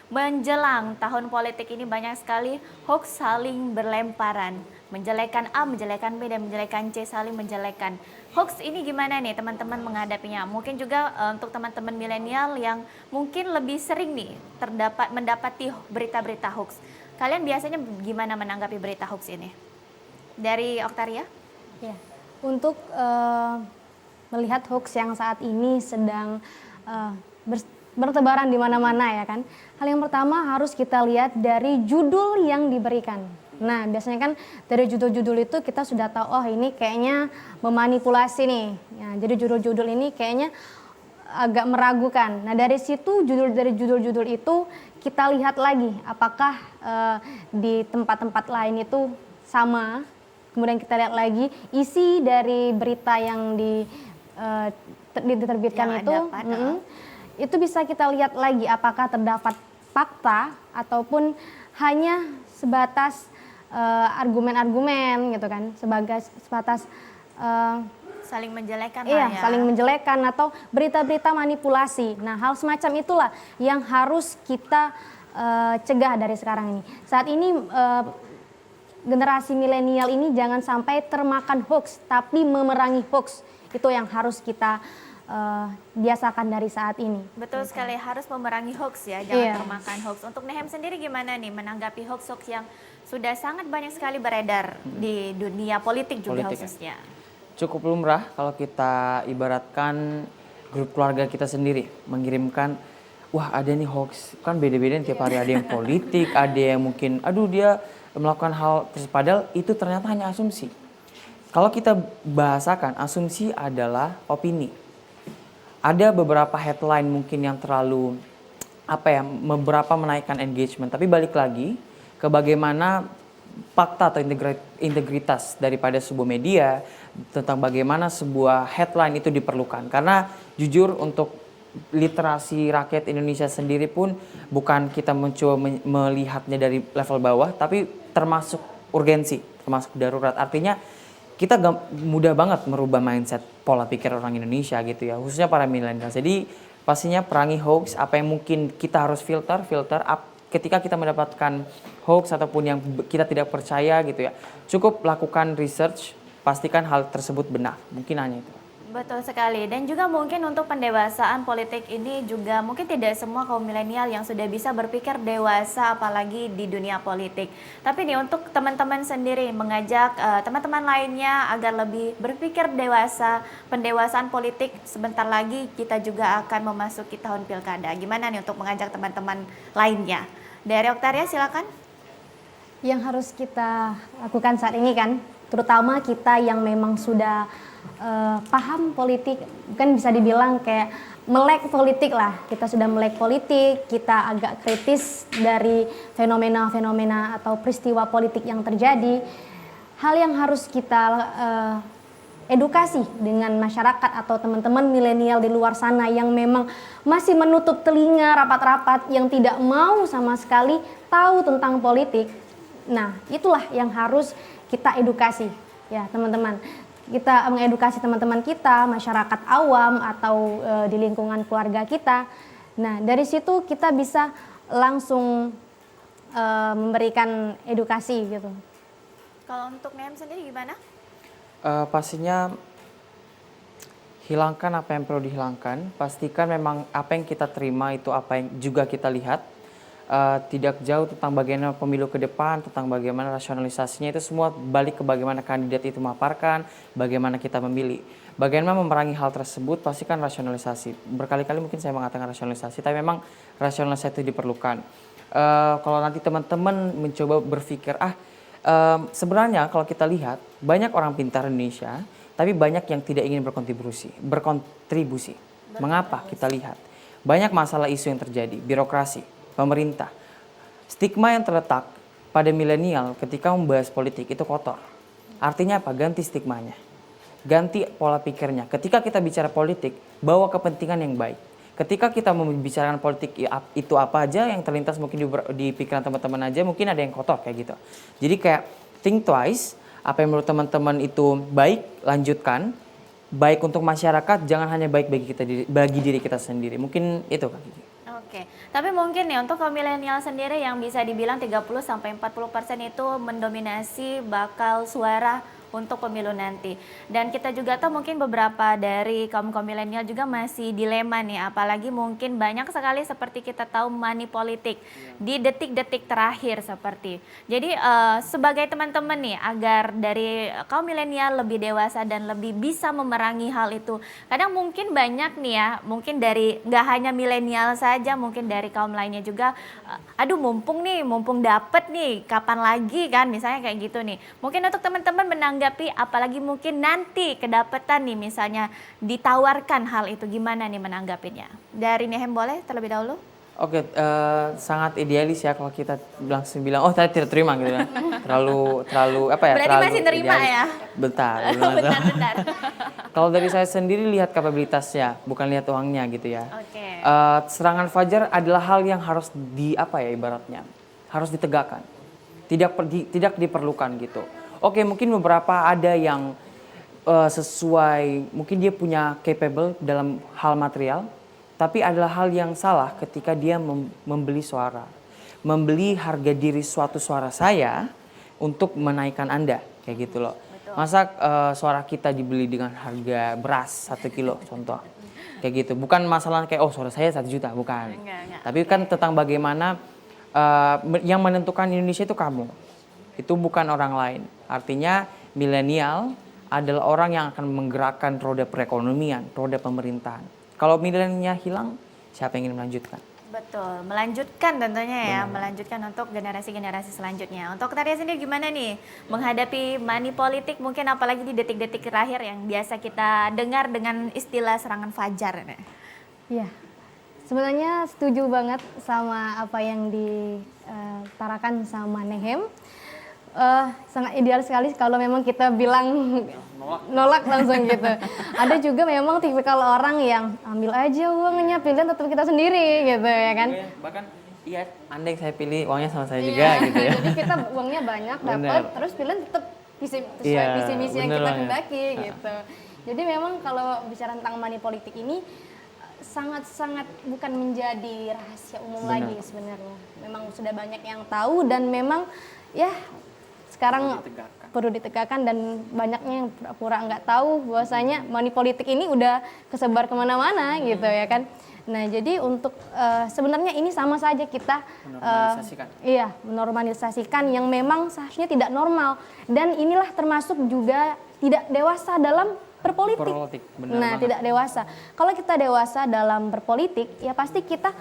menjelang tahun politik ini banyak sekali hoax saling berlemparan. Menjelekan A, menjelekan B, dan menjelekan C, saling menjelekan. Hoax ini gimana nih teman-teman menghadapinya? Mungkin juga untuk teman-teman milenial yang mungkin lebih sering nih mendapati berita-berita hoax. Kalian biasanya gimana menanggapi berita hoax ini? Dari Oktaria? Ya, untuk melihat hoax yang saat ini sedang bertebaran di mana-mana ya kan. Hal yang pertama harus kita lihat dari judul yang diberikan. Nah, biasanya kan dari judul-judul itu kita sudah tahu, oh ini kayaknya memanipulasi nih. Ya, jadi judul-judul ini kayaknya agak meragukan. Nah, dari situ dari judul-judul itu kita lihat lagi apakah di tempat-tempat lain itu sama. Kemudian kita lihat lagi isi dari berita yang diterbitkan itu bisa kita lihat lagi apakah terdapat fakta ataupun hanya sebatas argumen-argumen gitu kan, sebatas saling menjelekan iya, ya. Saling menjelekan atau berita-berita manipulasi. Nah, hal semacam itulah yang harus kita cegah dari sekarang ini. Saat ini generasi milenial ini jangan sampai termakan hoax, tapi memerangi hoax. Itu yang harus kita biasakan dari saat ini. Betul sekali, harus memerangi hoax ya, jangan termakan hoax. Untuk Nehem sendiri gimana nih menanggapi hoax-hoax yang sudah sangat banyak sekali beredar di dunia politik juga khususnya? Cukup lumrah kalau kita ibaratkan grup keluarga kita sendiri mengirimkan, wah ada nih hoax, kan beda-beda tiap hari, ada yang politik, ada yang mungkin dia melakukan hal tersebut, padahal itu ternyata hanya asumsi. Kalau kita bahasakan, asumsi adalah opini. Ada beberapa headline mungkin yang terlalu beberapa menaikkan engagement, tapi balik lagi ke bagaimana fakta atau integritas daripada sebuah media tentang bagaimana sebuah headline itu diperlukan. Karena jujur untuk literasi rakyat Indonesia sendiri pun bukan kita mencoba melihatnya dari level bawah, tapi termasuk urgensi, termasuk darurat. Artinya kita mudah banget merubah mindset pola pikir orang Indonesia gitu ya, khususnya para milenial. Jadi pastinya perangi hoax, apa yang mungkin kita harus filter ketika kita mendapatkan hoax ataupun yang kita tidak percaya gitu ya. Cukup lakukan research, pastikan hal tersebut benar. Mungkin hanya itu. Betul sekali, dan juga mungkin untuk pendewasaan politik ini juga mungkin tidak semua kaum milenial yang sudah bisa berpikir dewasa apalagi di dunia politik. Tapi nih untuk teman-teman sendiri mengajak teman-teman lainnya agar lebih berpikir dewasa, pendewasaan politik. Sebentar lagi kita juga akan memasuki tahun pilkada. Gimana nih untuk mengajak teman-teman lainnya? Dari Oktaria silakan. Yang harus kita lakukan saat ini kan, terutama kita yang memang sudah paham politik, kan bisa dibilang kayak melek politik lah. Kita sudah melek politik, kita agak kritis dari fenomena-fenomena atau peristiwa politik yang terjadi. Hal yang harus kita edukasi dengan masyarakat atau teman-teman milenial di luar sana yang memang masih menutup telinga rapat-rapat, yang tidak mau sama sekali tahu tentang politik. Nah, itulah yang harus kita edukasi ya teman-teman. Kita mengedukasi teman-teman kita, masyarakat awam atau di lingkungan keluarga kita. Nah, dari situ kita bisa langsung memberikan edukasi gitu. Kalau untuk Nehem sendiri gimana? Pastinya hilangkan apa yang perlu dihilangkan. Pastikan memang apa yang kita terima itu apa yang juga kita lihat. Tidak jauh tentang bagaimana pemilu ke depan, tentang bagaimana rasionalisasinya, itu semua balik ke bagaimana kandidat itu memaparkan, bagaimana kita memilih. Bagaimana memerangi hal tersebut, pastikan rasionalisasi. Berkali-kali mungkin saya mengatakan rasionalisasi, tapi memang rasionalisasi itu diperlukan. Kalau nanti teman-teman mencoba berpikir, sebenarnya kalau kita lihat, banyak orang pintar Indonesia, tapi banyak yang tidak ingin berkontribusi. Mengapa kita lihat? Banyak masalah isu yang terjadi, birokrasi, pemerintah. Stigma yang terletak pada milenial ketika membahas politik itu kotor. Artinya apa? Ganti stigmanya. Ganti pola pikirnya. Ketika kita bicara politik, bawa kepentingan yang baik. Ketika kita membicarakan politik itu apa aja yang terlintas mungkin di pikiran teman-teman aja, mungkin ada yang kotor kayak gitu. Jadi kayak think twice, apa yang menurut teman-teman itu baik, lanjutkan. Baik untuk masyarakat, jangan hanya baik bagi diri kita sendiri. Mungkin itu Kak Kiki. Oke, tapi mungkin nih untuk kaum milenial sendiri yang bisa dibilang 30-40% itu mendominasi bakal suara untuk pemilu nanti. Dan kita juga tahu mungkin beberapa dari kaum milenial juga masih dilema nih, apalagi mungkin banyak sekali seperti kita tahu money politik di detik-detik terakhir seperti. Jadi sebagai teman-teman nih, agar dari kaum milenial lebih dewasa dan lebih bisa memerangi hal itu. Kadang mungkin banyak nih ya, mungkin dari nggak hanya milenial saja, mungkin dari kaum lainnya juga, aduh mumpung dapet nih, kapan lagi kan, misalnya kayak gitu nih. Mungkin untuk teman-teman menanggapi, apalagi mungkin nanti kedapatan nih misalnya ditawarkan hal itu, gimana nih menanggapinya? Dari Nehem boleh terlebih dahulu? Oke, sangat idealis ya kalau kita langsung bilang, oh tadi tidak terima gitu kan. terlalu apa ya? Berarti terlalu masih terima idealis. ya? Bentar. Kalau dari saya sendiri lihat kapabilitasnya, bukan lihat uangnya gitu ya. Oke. Serangan fajar adalah hal yang harus ibaratnya harus ditegakkan, tidak diperlukan gitu. Oke, mungkin beberapa ada yang sesuai, mungkin dia punya capable dalam hal material, tapi adalah hal yang salah ketika dia membeli suara, membeli harga diri suatu suara saya untuk menaikkan Anda, kayak gitu loh. Betul. Masa suara kita dibeli dengan harga beras 1 kilo contoh, kayak gitu. Bukan masalah kayak suara saya 1 juta, bukan. Enggak. Tapi kan tentang bagaimana yang menentukan Indonesia itu kamu. Itu bukan orang lain. Artinya milenial adalah orang yang akan menggerakkan roda perekonomian, roda pemerintahan. Kalau milenialnya hilang, siapa yang ingin melanjutkan? Betul, melanjutkan tentunya ya, melanjutkan untuk generasi-generasi selanjutnya. Untuk Taria sendiri gimana nih menghadapi money politik, mungkin apalagi di detik-detik terakhir yang biasa kita dengar dengan istilah serangan fajar? Iya, sebenarnya setuju banget sama apa yang ditarakan sama Nehem. Sangat ideal sekali kalau memang kita bilang nolak langsung gitu. Ada juga memang tipikal orang yang ambil aja uangnya, pilihan tetap kita sendiri gitu ya kan. Bahkan iya, andai saya pilih uangnya sama saya juga gitu ya. Jadi kita uangnya banyak dapat, terus pilihan tetap sesuai visi misi yang kita hendaki gitu. Jadi memang kalau bicara tentang money politik ini sangat-sangat bukan menjadi rahasia umum lagi sebenarnya. Memang sudah banyak yang tahu dan memang ya sekarang perlu ditegakkan dan banyaknya yang pura-pura nggak tahu bahwasanya money politik ini udah kesebar kemana-mana gitu ya kan. Nah jadi untuk sebenarnya ini sama saja kita menormalisasikan yang memang seharusnya tidak normal, dan inilah termasuk juga tidak dewasa dalam berpolitik. Nah tidak dewasa. Kalau kita dewasa dalam berpolitik ya pasti kita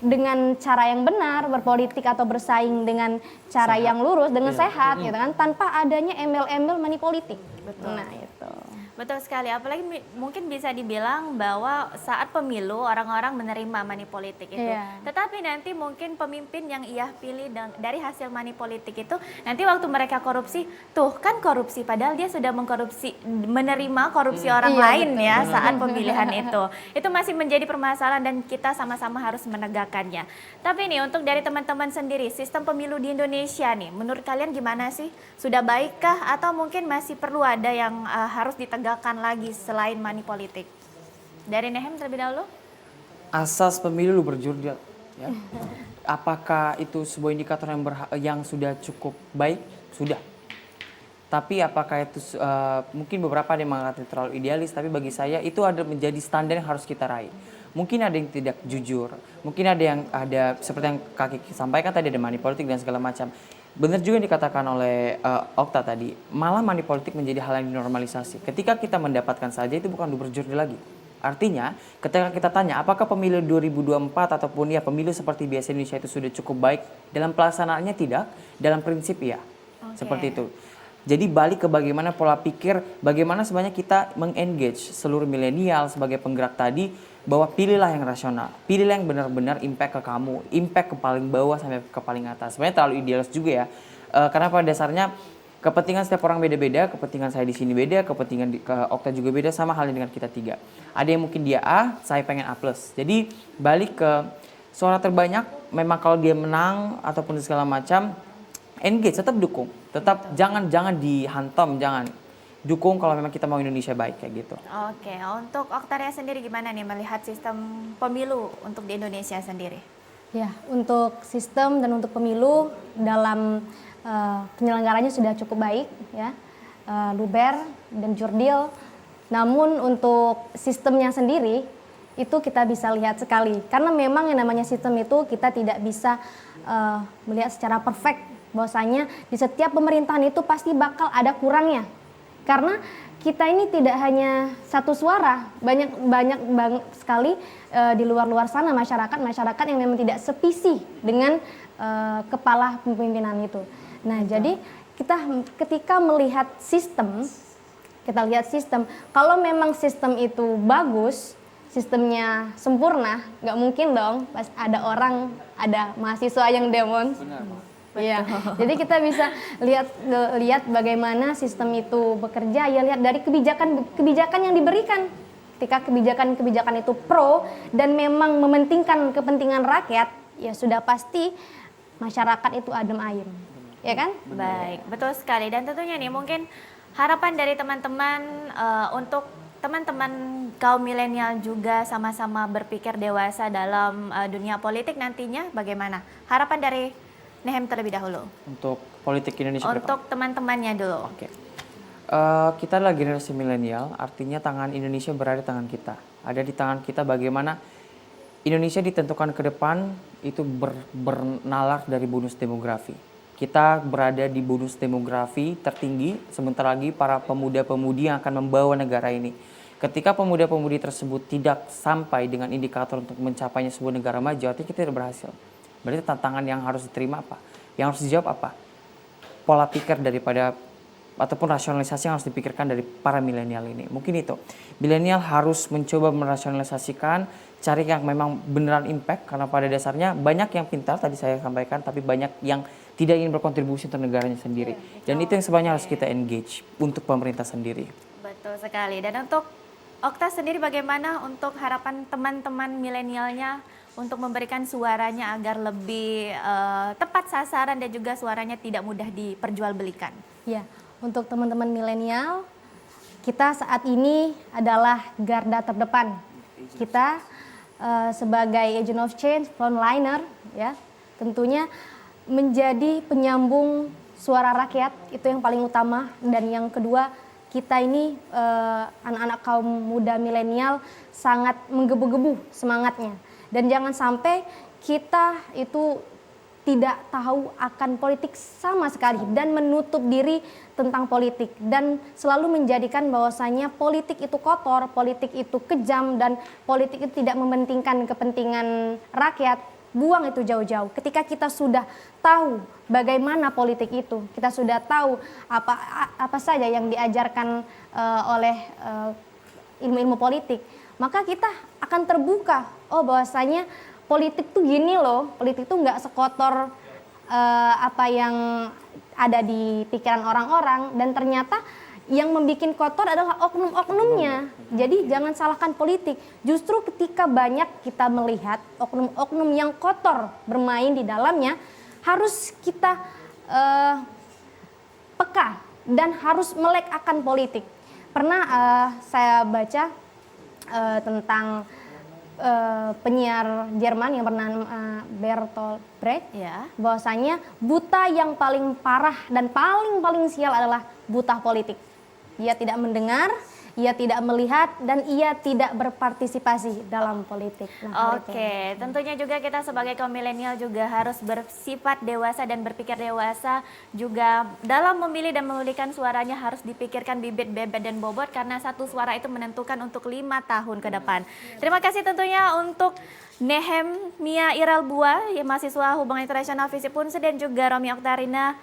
dengan cara yang benar berpolitik atau bersaing dengan cara yang lurus, dengan sehat gitu kan, tanpa adanya embel-embel money politik. Betul. Nah itu. Betul sekali, apalagi mungkin bisa dibilang bahwa saat pemilu orang-orang menerima money politik itu. Iya. Tetapi nanti mungkin pemimpin yang ia pilih dari hasil money politik itu, nanti waktu mereka korupsi, tuh kan korupsi, padahal dia sudah menerima korupsi orang Iya, lain betul. ya saat pemilihan itu. Itu masih menjadi permasalahan dan kita sama-sama harus menegakkannya. Tapi nih untuk dari teman-teman sendiri, sistem pemilu di Indonesia nih, menurut kalian gimana sih? Sudah baikkah atau mungkin masih perlu ada yang harus ditegakkan lagi selain money politik? Dari Nehem terlebih dahulu. Asas pemilu berjurjal. Ya. Apakah itu sebuah indikator yang sudah cukup baik? Sudah. Tapi apakah itu mungkin beberapa ada yang mengatakan terlalu idealis, tapi bagi saya itu ada menjadi standar yang harus kita raih. Mungkin ada yang tidak jujur, mungkin ada seperti yang Kak sampaikan tadi, ada money politik dan segala macam. Benar juga yang dikatakan oleh Okta tadi, malah money politik menjadi hal yang dinormalisasi. Ketika kita mendapatkan saja itu bukan berjurjal lagi. Artinya, ketika kita tanya apakah pemilu 2024 ataupun ya pemilu seperti biasa Indonesia itu sudah cukup baik, dalam pelaksanaannya tidak, dalam prinsip ya. Seperti itu. Jadi balik ke bagaimana pola pikir, bagaimana sebenarnya kita mengengage seluruh milenial sebagai penggerak tadi, bahwa pilihlah yang rasional, pilihlah yang benar-benar impact ke kamu, impact ke paling bawah sampai ke paling atas. Sebenarnya terlalu idealis juga ya, karena pada dasarnya kepentingan setiap orang beda-beda, kepentingan saya di sini beda, kepentingan Okta juga beda, sama halnya dengan kita tiga. Ada yang mungkin dia A, saya pengen A+. Jadi balik ke suara terbanyak, memang kalau dia menang ataupun segala macam, engage, tetap dukung, tetap jangan dihantam, jangan dukung kalau memang kita mau Indonesia baik kayak gitu. Oke, untuk Oktaria sendiri gimana nih melihat sistem pemilu untuk di Indonesia sendiri? Ya, untuk sistem dan untuk pemilu dalam penyelenggaranya sudah cukup baik ya, luber dan jurdil. Namun untuk sistemnya sendiri itu kita bisa lihat sekali, karena memang yang namanya sistem itu kita tidak bisa melihat secara perfect. Bahwasanya di setiap pemerintahan itu pasti bakal ada kurangnya, karena kita ini tidak hanya satu suara, banyak sekali di luar sana masyarakat yang memang tidak sepisi dengan kepala pemimpinan itu. Nah, jadi kita ketika melihat sistem, kita lihat sistem, kalau memang sistem itu bagus, sistemnya sempurna, nggak mungkin dong pas ada mahasiswa yang demon. Iya, jadi kita bisa lihat bagaimana sistem itu bekerja, ya lihat dari kebijakan yang diberikan. Ketika kebijakan itu pro dan memang mementingkan kepentingan rakyat, ya sudah pasti masyarakat itu adem ayem, ya kan? Baik, betul sekali. Dan tentunya nih mungkin harapan dari teman-teman untuk teman-teman kaum milenial juga sama-sama berpikir dewasa dalam dunia politik nantinya bagaimana? Harapan dari Nehem terlebih dahulu. Untuk politik Indonesia untuk teman-temannya dulu. Oke. Kita adalah generasi milenial, artinya tangan Indonesia berada di tangan kita. Ada di tangan kita bagaimana Indonesia ditentukan ke depan itu bernalar dari bonus demografi. Kita berada di bonus demografi tertinggi, sebentar lagi para pemuda-pemudi yang akan membawa negara ini. Ketika pemuda-pemudi tersebut tidak sampai dengan indikator untuk mencapainya sebuah negara maju, artinya kita tidak berhasil. Berarti tantangan yang harus diterima apa? Yang harus dijawab apa? Pola pikir daripada ataupun rasionalisasi yang harus dipikirkan dari para milenial ini. Mungkin itu. Milenial harus mencoba merasionalisasikan, cari yang memang beneran impact, karena pada dasarnya banyak yang pintar tadi saya sampaikan, tapi banyak yang tidak ingin berkontribusi untuk negaranya sendiri. Dan itu yang sebenarnya harus kita engage untuk pemerintah sendiri. Betul sekali. Dan untuk Okta sendiri bagaimana untuk harapan teman-teman milenialnya untuk memberikan suaranya agar lebih tepat sasaran dan juga suaranya tidak mudah diperjualbelikan? Ya, untuk teman-teman milenial, kita saat ini adalah garda terdepan. Kita sebagai agent of change, frontliner, ya, tentunya menjadi penyambung suara rakyat, itu yang paling utama. Dan yang kedua, kita ini anak-anak kaum muda milenial sangat menggebu-gebu semangatnya. Dan jangan sampai kita itu tidak tahu akan politik sama sekali dan menutup diri tentang politik dan selalu menjadikan bahwasanya politik itu kotor, politik itu kejam dan politik itu tidak mementingkan kepentingan rakyat. buang itu jauh-jauh. Ketika kita sudah tahu bagaimana politik itu, kita sudah tahu apa saja yang diajarkan oleh ilmu-ilmu politik, maka kita akan terbuka. Oh, bahwasanya politik tuh gini loh, politik tuh nggak sekotor apa yang ada di pikiran orang-orang, dan ternyata yang membuat kotor adalah oknum-oknumnya. Jadi jangan salahkan politik. Justru ketika banyak kita melihat oknum-oknum yang kotor bermain di dalamnya, harus kita peka dan harus melek akan politik. Pernah saya baca tentang penyiar Jerman yang bernama Bertolt Brecht, bahwasanya buta yang paling parah dan paling sial adalah buta politik. Ia tidak mendengar, ia tidak melihat, dan ia tidak berpartisipasi dalam politik. Oke, tentunya juga kita sebagai kaum milenial juga harus bersifat dewasa dan berpikir dewasa. Juga dalam memilih dan memilihkan suaranya harus dipikirkan bibit, bebet, dan bobot, karena satu suara itu menentukan untuk 5 tahun ke depan. Terima kasih tentunya untuk Nehemia Iralbua, mahasiswa Hubungan Internasional FISIP Unsur, dan juga Romi Oktarina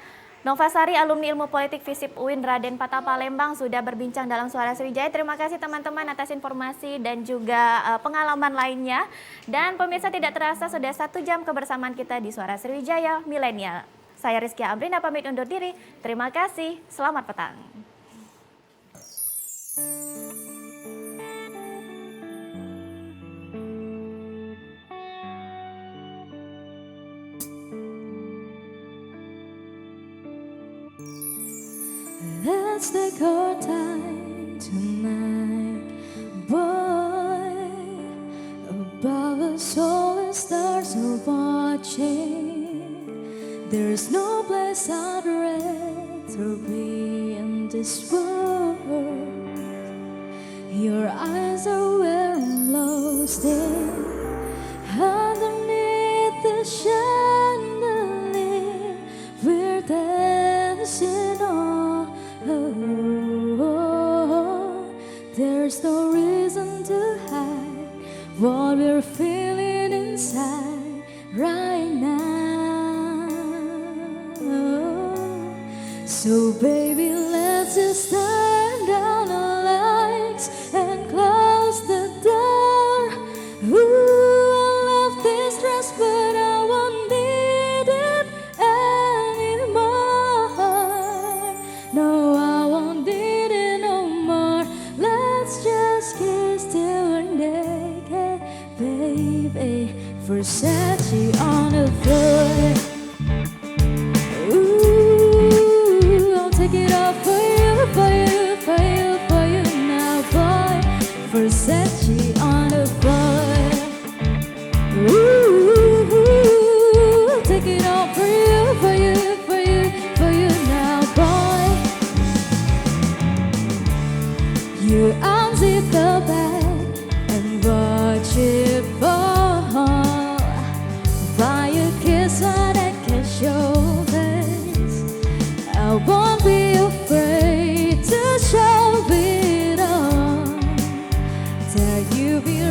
Novasari, alumni Ilmu Politik FISIP UIN Raden Patah Palembang, sudah berbincang dalam Suara Sriwijaya. Terima kasih teman-teman atas informasi dan juga pengalaman lainnya. Dan pemirsa, tidak terasa sudah 1 jam kebersamaan kita di Suara Sriwijaya Milenial. Saya Rizkia Amrina pamit undur diri. Terima kasih, selamat petang. Let's take our time tonight, boy. Above us all the stars are watching. There's no place I'd rather be in this world. Your eyes are where I'm lost in. Underneath the chandelier, we're dancing on. There's no reason to hide what we're feeling inside right now. So baby, let's just turn down the lights and close the door. Ooh, I love this dress, but I won't need it anymore. No, I won't need it no more. Let's just kiss till we're naked, baby. Versace on the floor. Ooh, I'll take it off for you, for you, for you, for you now, boy. Versace on the floor. Ooh, I'll take it off for you, for you, for you, for you now, boy. You unzip the bag and watch it fall. Buy a kiss on that casual face. I won't be afraid to show it all. Tell you be